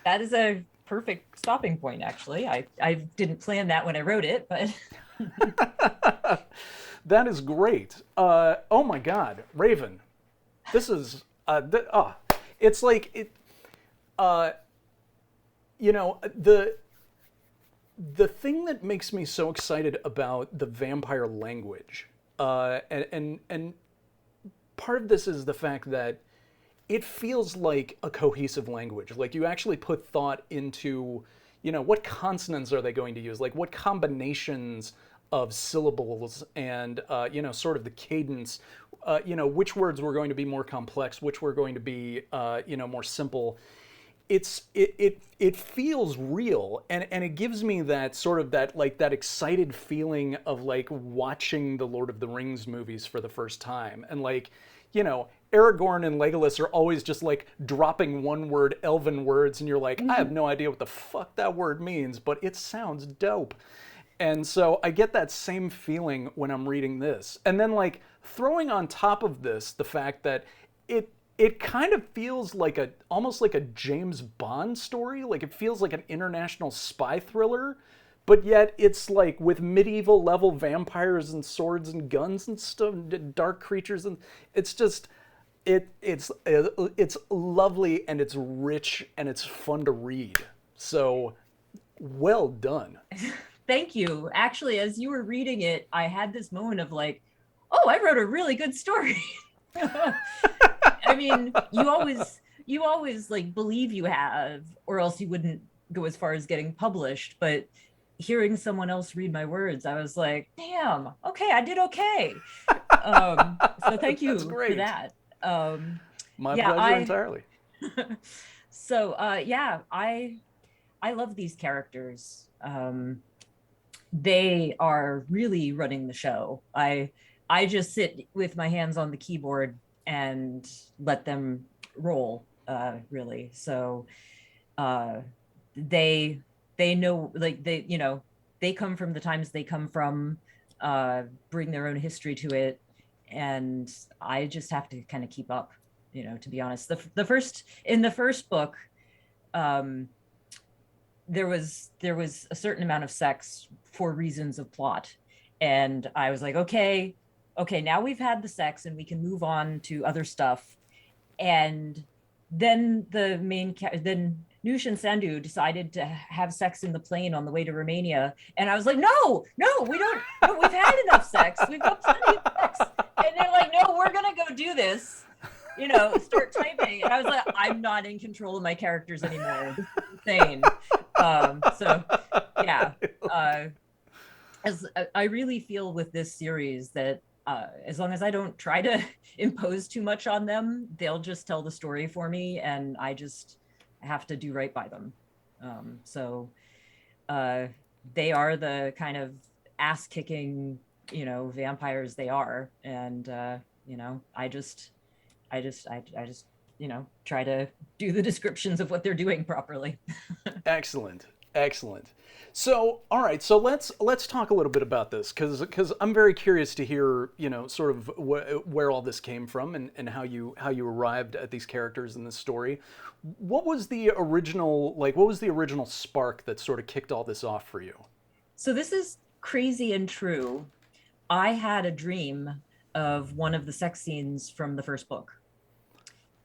That is a perfect stopping point, actually. I didn't plan that when I wrote it, but... That is great. Oh my God, Raven, this is it's like it. You know, the thing that makes me so excited about the vampire language, and part of this is the fact that it feels like a cohesive language. Like you actually put thought into, you know, what consonants are they going to use? Like what combinations of syllables and, you know, sort of the cadence, you know, which words were going to be more complex, which were going to be, you know, more simple. It feels real, and it gives me that sort of that excited feeling of like watching the Lord of the Rings movies for the first time, and like, you know, Aragorn and Legolas are always just like dropping one word elven words, and you're like, I have no idea what the fuck that word means, but it sounds dope. And so I get that same feeling when I'm reading this. And then like throwing on top of this the fact that it kind of feels like almost like a James Bond story. Like it feels like an international spy thriller, but yet it's like with medieval level vampires and swords and guns and stuff, dark creatures, and it's just it's lovely and it's rich and it's fun to read. So well done. Thank you. Actually, as you were reading it, I had this moment of like, oh, I wrote a really good story. I mean, you always like believe you have, or else you wouldn't go as far as getting published. But hearing someone else read my words, I was like, damn, okay, I did okay. So thank you for that. My yeah, pleasure entirely. So yeah, I love these characters. They are really running the show. I just sit with my hands on the keyboard and let them roll, really. So they know, like they, you know, they come from the times they come from, bring their own history to it, and I just have to kind of keep up, you know, to be honest. The first book, there was a certain amount of sex for reasons of plot, and I was like, okay, now we've had the sex and we can move on to other stuff. And then then Nush and Sandu decided to have sex in the plane on the way to Romania, and I was like, no, we don't. No, we've had enough sex. We've got plenty of sex. And they're like, no, we're gonna go do this. You know, start typing. And I was like, I'm not in control of my characters anymore. This is insane. So yeah, as I really feel with this series that as long as I don't try to impose too much on them, they'll just tell the story for me, and I just have to do right by them. So they are the kind of ass-kicking, you know, vampires they are, and you know, I just you know, try to do the descriptions of what they're doing properly. Excellent. So, all right. So let's talk a little bit about this, because I'm very curious to hear, you know, sort of where all this came from, and how you arrived at these characters in this story. What was the original spark that sort of kicked all this off for you? So this is crazy and true. I had a dream of one of the sex scenes from the first book.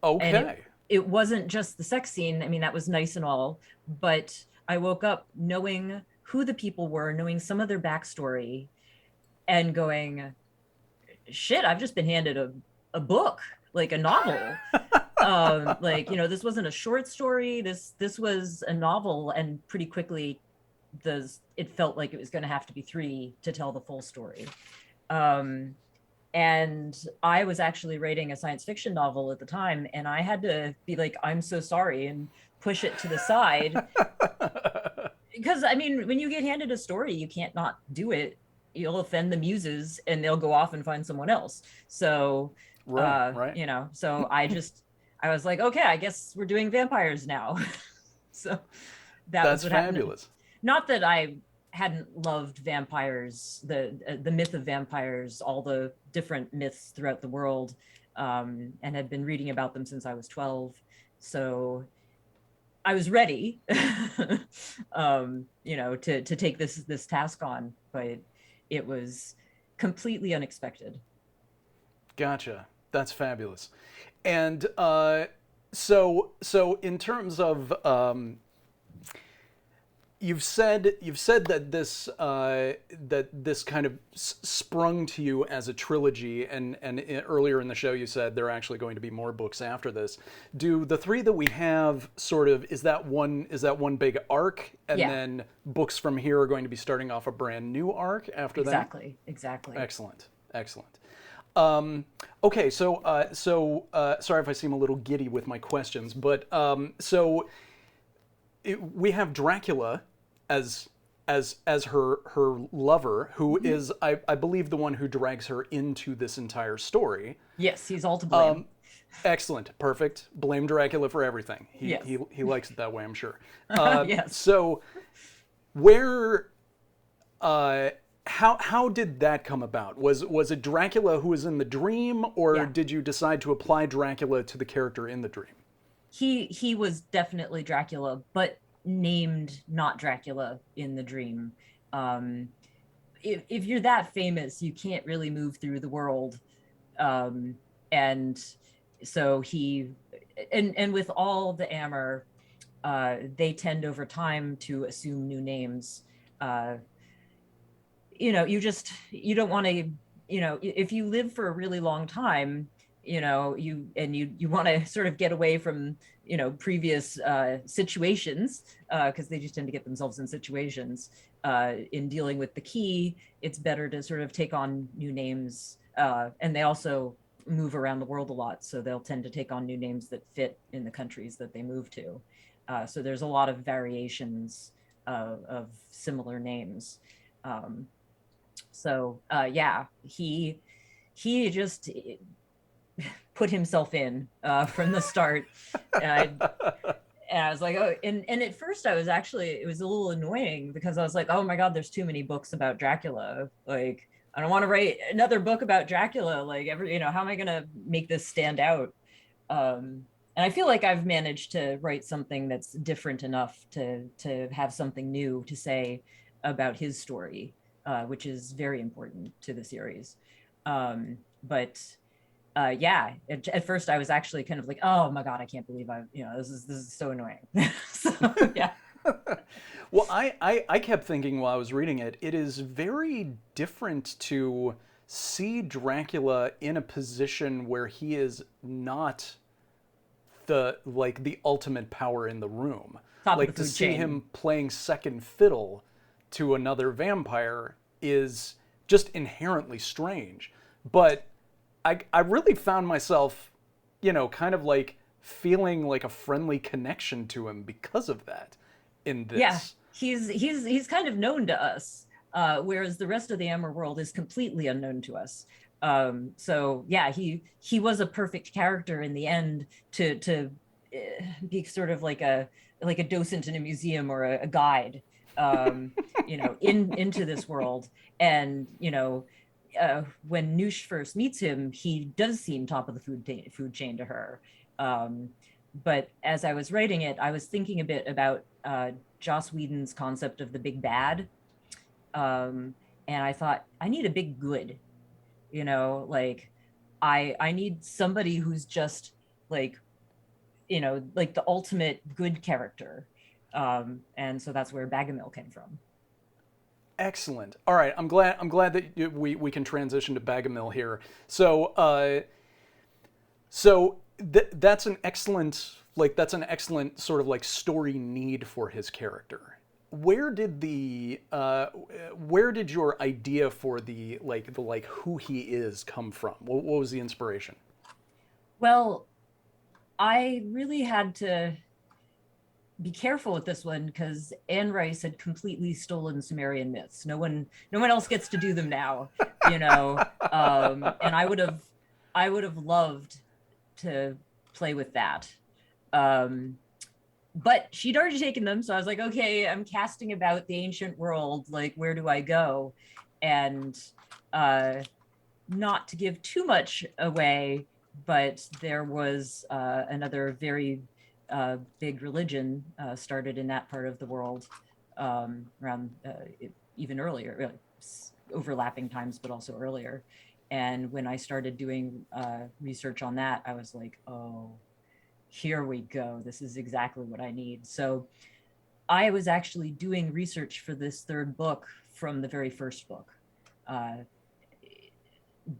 Okay. And it wasn't just the sex scene. I mean, that was nice and all, but I woke up knowing who the people were, knowing some of their backstory, and going, shit, I've just been handed a book, like a novel. Like, you know, this wasn't a short story. This was a novel, and pretty quickly it felt like it was going to have to be 3 to tell the full story. And I was actually writing a science fiction novel at the time, and I had to be like, I'm so sorry, and push it to the side. Because, I mean, when you get handed a story, you can't not do it. You'll offend the muses, and they'll go off and find someone else. So, right. you know, so I was like, okay, I guess we're doing vampires now. So that's was what fabulous. happened. Not that I hadn't loved vampires, the myth of vampires, all the different myths throughout the world, and had been reading about them since I was 12. So I was ready, you know, to take this task on. But it was completely unexpected. Gotcha. That's fabulous. And so in terms of you've said that this kind of sprung to you as a trilogy, and earlier in the show you said there are actually going to be more books after this. Do the three that we have sort of is that one big arc, and Yeah, then books from here are going to be starting off a brand new arc after that? exactly. Excellent, excellent. Okay, sorry if I seem a little giddy with my questions, but we have Dracula as her lover, who is I believe the one who drags her into this entire story. Yes, he's all to blame. Excellent, perfect. Blame Dracula for everything. He Yes. he likes it that way, I'm sure. Yes. So where how did that come about? Was it Dracula who was in the dream, or Yeah. did you decide to apply Dracula to the character in the dream? He was definitely Dracula, but named not Dracula in the dream. Um, if you're that famous, you can't really move through the world. Um, and so and with all the Amor, they tend over time to assume new names. Uh, you don't want to, if you live for a really long time, you want to sort of get away from, previous situations, because they just tend to get themselves in situations. In dealing with the key, it's better to sort of take on new names. And they also move around the world a lot, so they'll tend to take on new names that fit in the countries that they move to. So there's a lot of variations of similar names. Um, yeah, he just put himself in from the start. And I was like, oh, and at first it was a little annoying, because I was like, oh my God, there's too many books about Dracula. Like, I don't want to write another book about Dracula. Like, how am I going to make this stand out? And I feel like I've managed to write something that's different enough to have something new to say about his story, which is very important to the series. But yeah, at first I was actually kind of like, oh my God, I can't believe this is so annoying. So yeah. Well, I kept thinking while I was reading it, it is very different to see Dracula in a position where he is not the ultimate power in the room. Top of the Like, to food see chain. him playing second fiddle to another vampire is just inherently strange. But I really found myself, kind of like feeling like a friendly connection to him because of that in Yeah, this. he's kind of known to us, whereas the rest of the Amber world is completely unknown to us. So yeah, he was a perfect character in the end to be sort of like a docent in a museum, or a guide, into this world. And when Noosh first meets him, he does seem top of the food chain to her. Um, but as I was writing it, I was thinking a bit about Joss Whedon's concept of the big bad. Um, and I thought, I need a big good, like I need somebody who's just like, like the ultimate good character. And so that's where Bagamil came from. Excellent. All right, I'm glad that we can transition to Bagamil here. That's an excellent sort of like story need for his character. Where did your idea for the who he is come from? What was the inspiration? Well, I really had to be careful with this one, because Anne Rice had completely stolen Sumerian myths. No one else gets to do them now, and I would have loved to play with that. Um, but she'd already taken them, so I was like, okay, I'm casting about the ancient world. Like, where do I go? And uh, not to give too much away, but there was another very big religion started in that part of the world, around even earlier, really, overlapping times, but also earlier. And when I started doing research on that, I was like, oh, here we go. This is exactly what I need. So I was actually doing research for this third book from the very first book,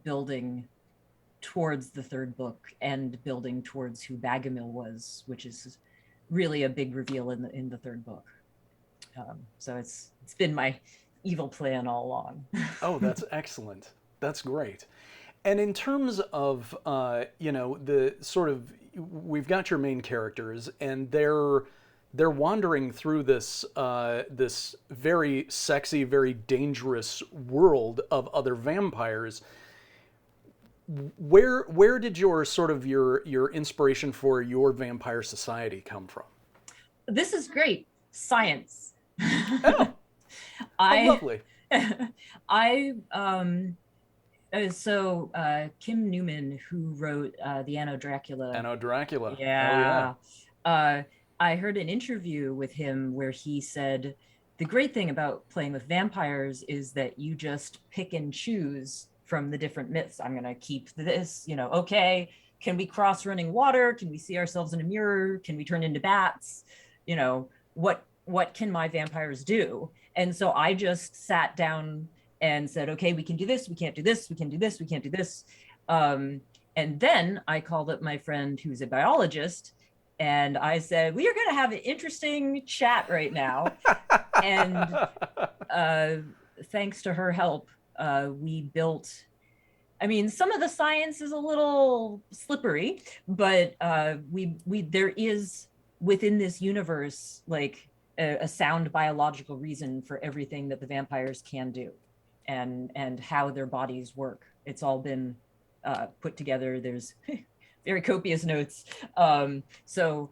building towards the third book and building towards who Bagamill was, which is really a big reveal in the third book. So it's been my evil plan all along. Oh, that's excellent. That's great. And in terms of, you know, the sort of, we've got your main characters, and they're wandering through this this very sexy, very dangerous world of other vampires. Where did your sort of your inspiration for your vampire society come from? This is great science. Oh, I lovely. I so Kim Newman, who wrote the Anno Dracula. Anno Dracula. Yeah. Oh yeah. I heard an interview with him where he said the great thing about playing with vampires is that you just pick and choose from the different myths. I'm going to keep this, you know, okay, can we cross running water? Can we see ourselves in a mirror? Can we turn into bats? You know, what can my vampires do? And so I just sat down and said, okay, we can do this, we can't do this, we can do this, we can't do this. And then I called up my friend who's a biologist, and I said, we are going to have an interesting chat right now. And thanks to her help, we built, I mean, some of the science is a little slippery, but there is within this universe, like a sound biological reason for everything that the vampires can do and how their bodies work. It's all been put together. There's very copious notes. So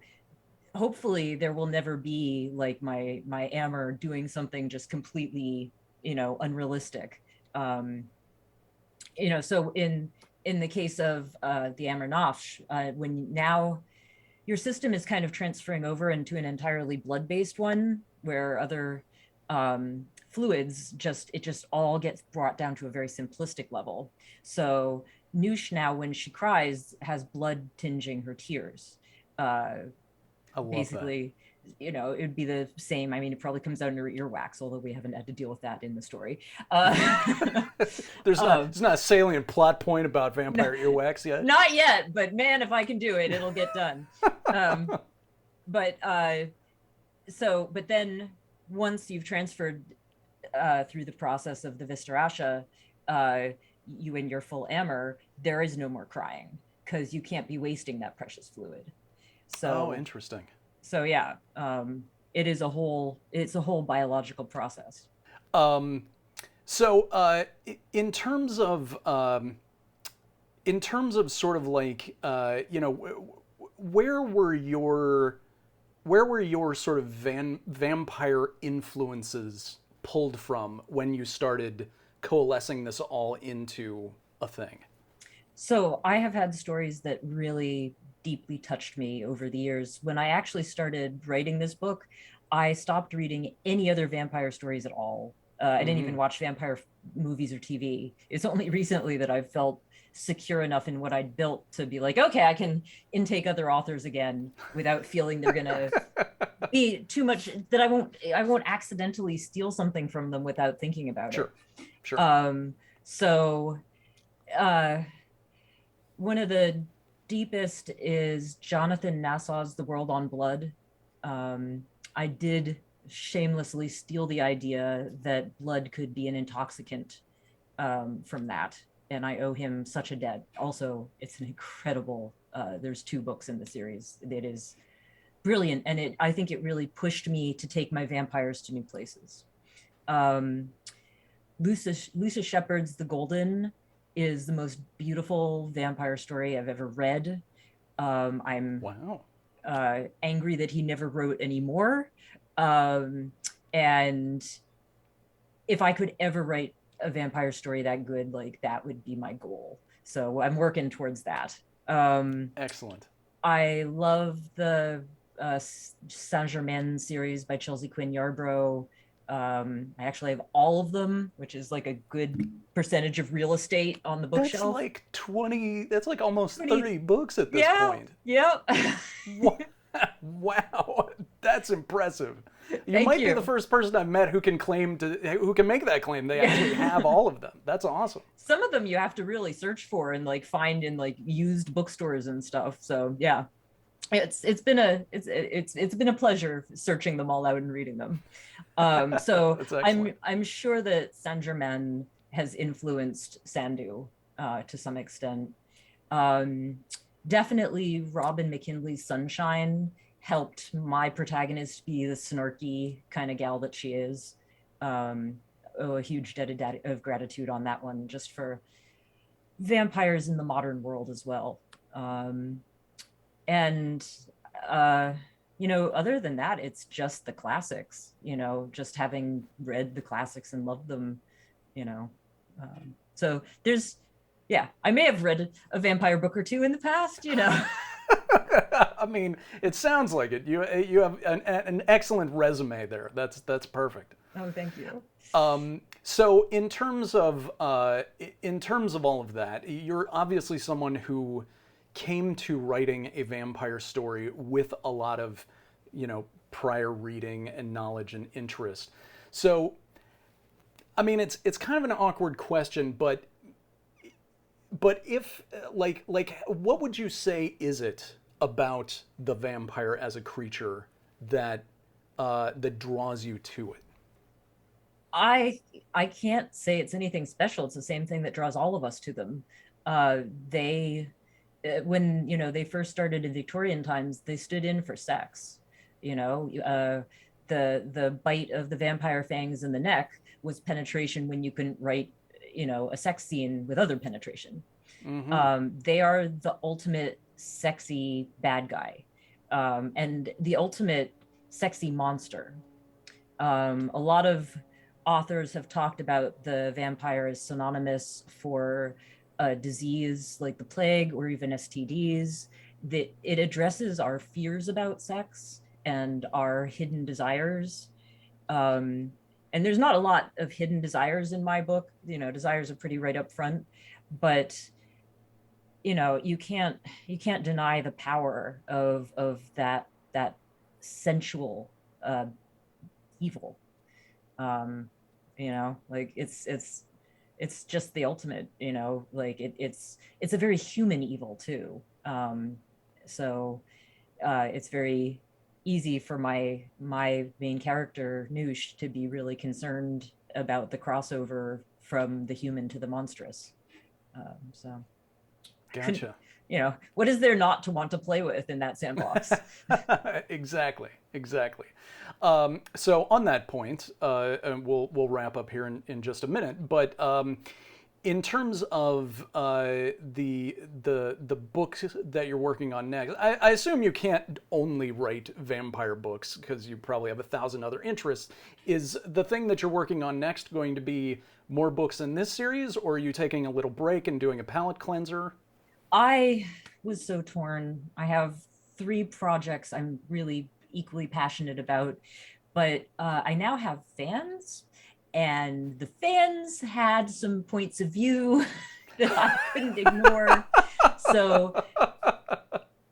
hopefully there will never be like my Ammer doing something just completely, you know, unrealistic. You know, so in the case of the Ammer Nafsh, when now your system is kind of transferring over into an entirely blood-based one where other fluids it just all gets brought down to a very simplistic level. So Noosh now, when she cries, has blood tinging her tears. I love Basically, that. You know, it would be the same. I mean, it probably comes out in her earwax, although we haven't had to deal with that in the story. There's not a salient plot point about vampire earwax yet. Not yet, but man, if I can do it, it'll get done. But then once you've transferred through the process of the Vistarasha, you and your full Ammer, there is no more crying because you can't be wasting that precious fluid. So, oh, interesting. So yeah, it's a whole biological process. So in terms of sort of like you know, where were your sort of vampire influences pulled from when you started coalescing this all into a thing? So I have had stories that really deeply touched me over the years. When I actually started writing this book, I stopped reading any other vampire stories at all. I didn't even watch vampire movies or TV. It's only recently that I've felt secure enough in what I'd built to be like, okay, I can intake other authors again without feeling they're gonna be too much, that I won't accidentally steal something from them without thinking about it. Sure. So one of the deepest is Jonathan Nassau's The World on Blood. I did shamelessly steal the idea that blood could be an intoxicant from that, and I owe him such a debt. Also, it's an incredible, there's 2 books in the series. It is brilliant, and I think it really pushed me to take my vampires to new places. Lucia Shepard's The Golden is the most beautiful vampire story I've ever read. I'm wow. Angry that he never wrote any more. And if I could ever write a vampire story that good, like that would be my goal. So I'm working towards that. Excellent. I love the Saint Germain series by Chelsea Quinn Yarbrough. I actually have all of them, which is like a good percentage of real estate on the That's bookshelf. like 20, that's like almost 20, 30 books at this yeah, point. yeah. Wha- Wow, that's impressive. You Thank might be the you. first person I've met who can make that claim. They actually have all of them. That's awesome. Some of them you have to really search for and like find in like used bookstores and stuff. So yeah, it's been a pleasure searching them all out and reading them. So That's excellent. I'm sure that Saint Germain has influenced Sandu to some extent. Um, Definitely Robin McKinley's Sunshine helped my protagonist be the snarky kind of gal that she is. Oh, a huge debt of gratitude on that one, just for vampires in the modern world as well. And uh, other than that, it's just the classics. Just having read the classics and loved them. You know, so there's, yeah, I may have read a vampire book or two in the past. I mean, it sounds like it. You have an excellent resume there. That's perfect. Oh, thank you. So in terms of all of that, you're obviously someone who came to writing a vampire story with a lot of, prior reading and knowledge and interest. So, I mean, it's kind of an awkward question, but if like what would you say is it about the vampire as a creature that that draws you to it? I can't say it's anything special. It's the same thing that draws all of us to them. They when they first started in Victorian times, they stood in for sex. The bite of the vampire fangs in the neck was penetration when you couldn't write a sex scene with other penetration. They are the ultimate sexy bad guy, and the ultimate sexy monster. A lot of authors have talked about the vampire as synonymous for a disease like the plague or even STDs. That it addresses our fears about sex and our hidden desires. And there's not a lot of hidden desires in my book. Desires are pretty right up front, but you can't deny the power of that sensual evil. Like it's just the ultimate. Like it's a very human evil too. So it's very easy for my main character Noosh to be really concerned about the crossover from the human to the monstrous. So Gotcha. What is there not to want to play with in that sandbox? Exactly. So on that point, and we'll wrap up here in just a minute. But in terms of the books that you're working on next, I assume you can't only write vampire books because you probably have 1,000 other interests. Is the thing that you're working on next going to be more books in this series, or are you taking a little break and doing a palate cleanser? I was so torn. I have 3 projects I'm really equally passionate about, but I now have fans, and the fans had some points of view that I couldn't ignore. So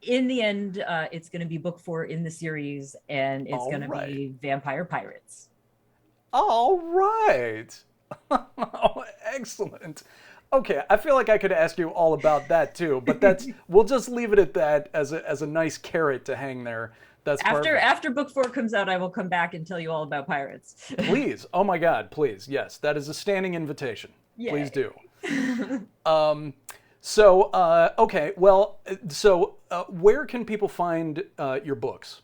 in the end, it's going to be book 4 in the series, and it's going to be Vampire Pirates. All right. Oh, excellent. Okay, I feel like I could ask you all about that too, but we'll just leave it at that as a nice carrot to hang there. That's after book 4 comes out, I will come back and tell you all about pirates. Please. Oh my God, please. Yes, that is a standing invitation. Yay. Please do. Okay, well, where can people find your books?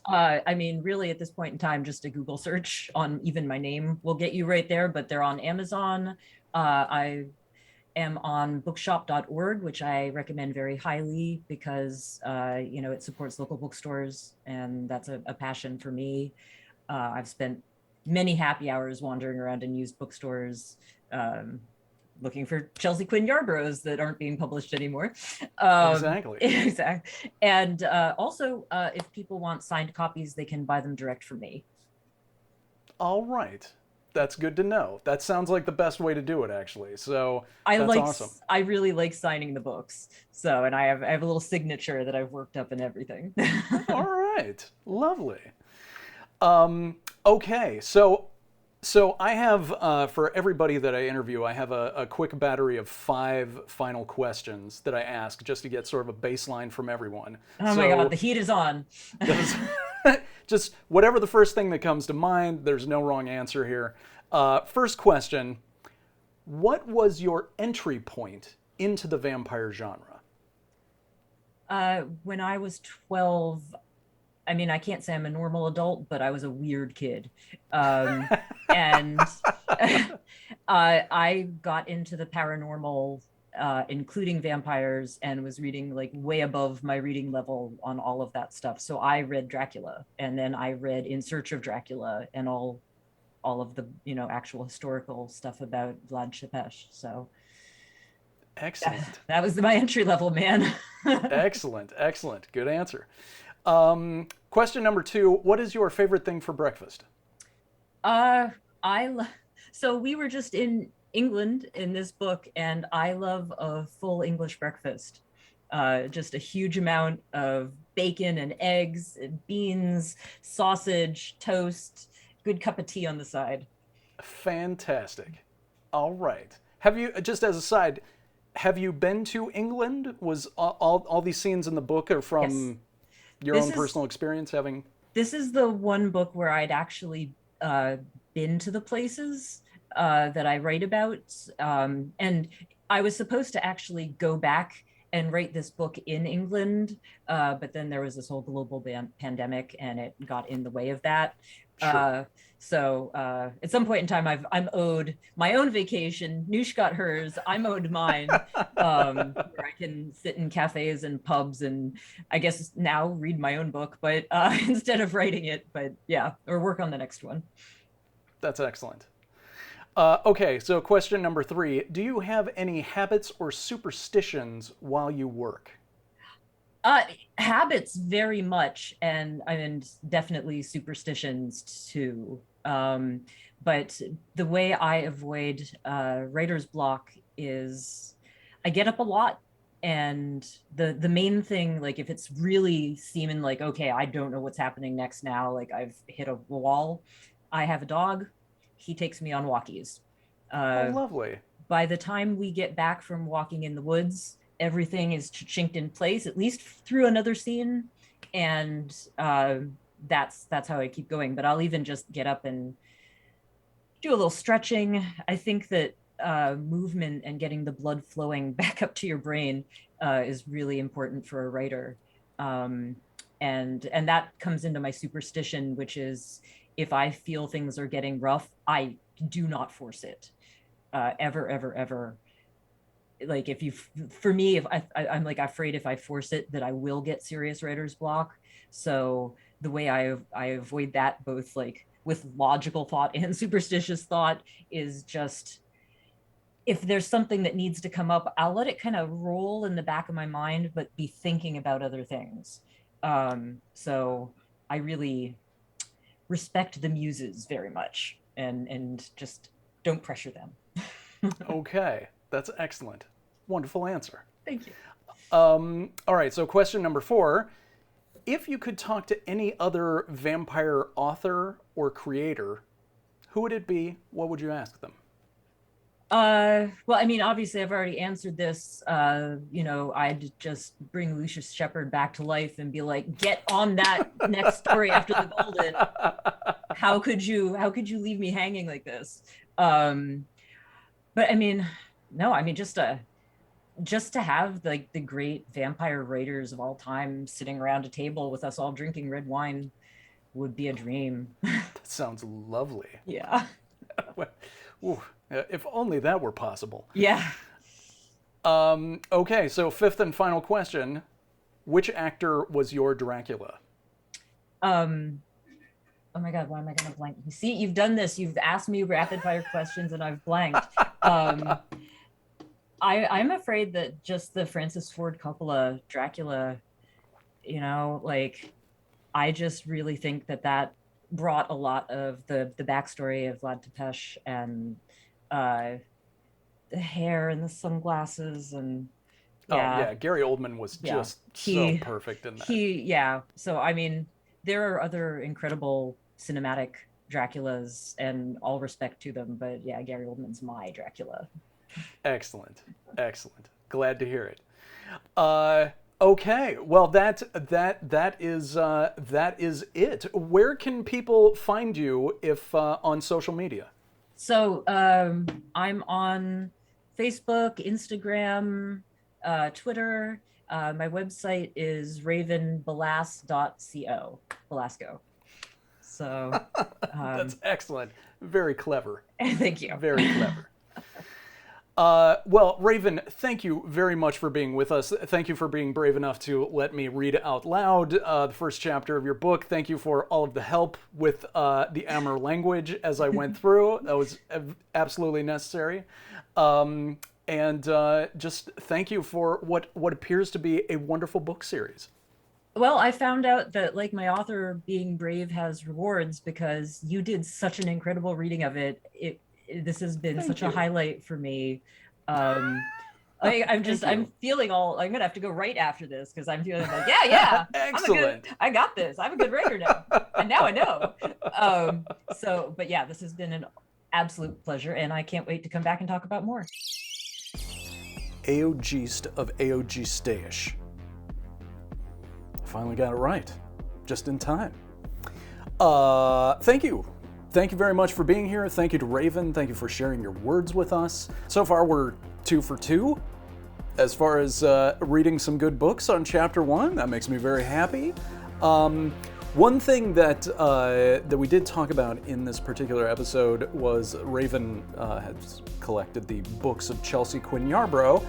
I mean, really at this point in time, just a Google search on even my name will get you right there, but they're on Amazon. I am on bookshop.org, which I recommend very highly because, it supports local bookstores, and that's a passion for me. I've spent many happy hours wandering around in used bookstores, looking for Chelsea Quinn Yarboroughs that aren't being published anymore. Exactly. And also, if people want signed copies, they can buy them direct from me. All right. That's good to know. That sounds like the best way to do it, actually. So that's awesome. I really like signing the books. So, and I have a little signature that I've worked up and everything. All right. Lovely. Okay. So I have, for everybody that I interview, I have a quick battery of 5 final questions that I ask just to get sort of a baseline from everyone. Oh my God, the heat is on. Just whatever the first thing that comes to mind, there's no wrong answer here. First question, what was your entry point into the vampire genre? When I was 12, I mean, I can't say I'm a normal adult, but I was a weird kid. And I got into the paranormal, including vampires, and was reading like way above my reading level on all of that stuff. So I read Dracula, and then I read In Search of Dracula and all of the, you know, actual historical stuff about Vlad Tepes. So excellent. That was my entry level, man. Excellent. Good answer. Question number 2, what is your favorite thing for breakfast? So we were just in England in this book, and I love a full English breakfast. Just a huge amount of bacon and eggs, and beans, sausage, toast, good cup of tea on the side. Fantastic. All right. Have you, just as a side, have you been to England? Was all these scenes in the book are from your own personal experience having? This is the one book where I'd actually been to the places that I write about. And I was supposed to actually go back and write this book in England, but then there was this whole global pandemic and it got in the way of that. Sure. So at some point in time, I'm owed my own vacation. Noosh got hers. I'm owed mine, where I can sit in cafes and pubs and I guess now read my own book, but instead of writing it, but yeah, or work on the next one. That's excellent. Okay, so question number 3. Do you have any habits or superstitions while you work? Habits very much, and I mean definitely superstitions too. But the way I avoid writer's block is I get up a lot, and the main thing, like if it's really seeming like, okay, I don't know what's happening next now, like I've hit a wall, I have a dog. He takes me on walkies. Oh, lovely. By the time we get back from walking in the woods, everything is chinked in place, at least through another scene. And that's how I keep going. But I'll even just get up and do a little stretching. I think that movement and getting the blood flowing back up to your brain is really important for a writer. And that comes into my superstition, which is if I feel things are getting rough, I do not force it, ever. Like if you, for me, if I'm like afraid if I force it that I will get serious writer's block. So the way I avoid that, both like with logical thought and superstitious thought, is just if there's something that needs to come up, I'll let it kind of roll in the back of my mind, but be thinking about other things. So I really respect the muses very much and just don't pressure them. Okay, that's excellent. Wonderful answer. Thank you. All right, so question number 4. If you could talk to any other vampire author or creator, who would it be? What would you ask them? Well, I mean, obviously I've already answered this. You know, I'd just bring Lucius Shepard back to life and be like, get on that next story after the Golden. How could you leave me hanging like this? But I mean, no, I mean, just to have like the great vampire writers of all time sitting around a table with us all drinking red wine would be a dream. That sounds lovely. Yeah. Ooh, if only that were possible. Yeah. Okay, so 5th and final question. Which actor was your Dracula? Oh my God, why am I gonna blank? You see, you've done this. You've asked me rapid fire questions and I've blanked. I'm afraid that just the Francis Ford Coppola Dracula, you know, like I just really think that brought a lot of the backstory of Vlad Tepes and the hair and the sunglasses and Oh yeah, Gary Oldman was just so perfect in that. So I mean, there are other incredible cinematic Draculas, and all respect to them, but yeah, Gary Oldman's my Dracula. Excellent, excellent. Glad to hear it. Okay, well that is it. Where can people find you if on social media? So I'm on Facebook, Instagram, Twitter. My website is ravenbelasco. Belasco. So that's excellent. Very clever. Thank you. Very clever. Well, Raven, thank you very much for being with us. Thank you for being brave enough to let me read out loud the first chapter of your book. Thank you for all of the help with the Amur language as I went through. That was absolutely necessary. And just thank you for what appears to be a wonderful book series. Well, I found out that like my author being brave has rewards because you did such an incredible reading of it. This has been such a highlight for me. I'm feeling all, I'm gonna have to go right after this because I'm feeling like, yeah, excellent. I got this. I'm a good writer now. And now I know. But yeah, this has been an absolute pleasure and I can't wait to come back and talk about more. Aogist of Aogisteish. Finally got it right, just in time. Thank you. Thank you very much for being here. Thank you to Raven. Thank you for sharing your words with us. So far, we're 2 for 2 as far as reading some good books on chapter 1. That makes me very happy. One thing that we did talk about in this particular episode was Raven has collected the books of Chelsea Quinn Yarbrough.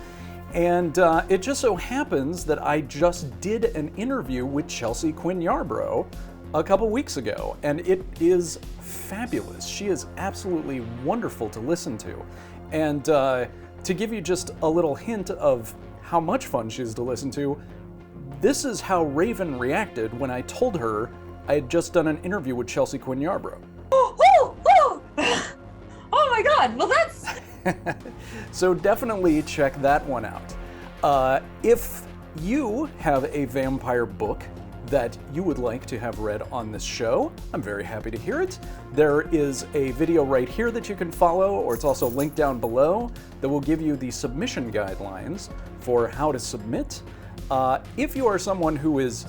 And it just so happens that I just did an interview with Chelsea Quinn Yarbrough a couple weeks ago, and it is fabulous. She is absolutely wonderful to listen to. And to give you just a little hint of how much fun she is to listen to, this is how Raven reacted when I told her I had just done an interview with Chelsea Quinn Yarbrough. Oh my God, well that's... So definitely check that one out. If you have a vampire book that you would like to have read on this show, I'm very happy to hear it. There is a video right here that you can follow, or it's also linked down below, that will give you the submission guidelines for how to submit. If you are someone who is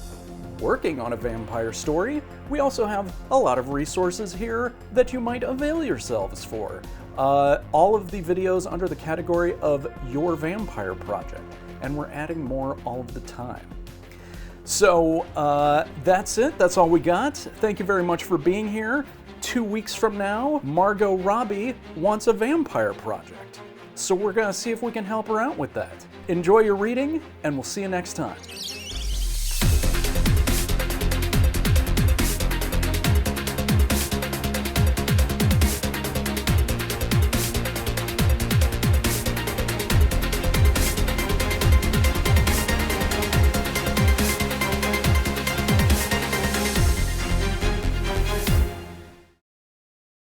working on a vampire story, we also have a lot of resources here that you might avail yourselves for. All of the videos under the category of Your Vampire Project, and we're adding more all of the time. So that's it. That's all we got. Thank you very much for being here. 2 weeks from now, Margot Robbie wants a vampire project. So we're going to see if we can help her out with that. Enjoy your reading, and we'll see you next time.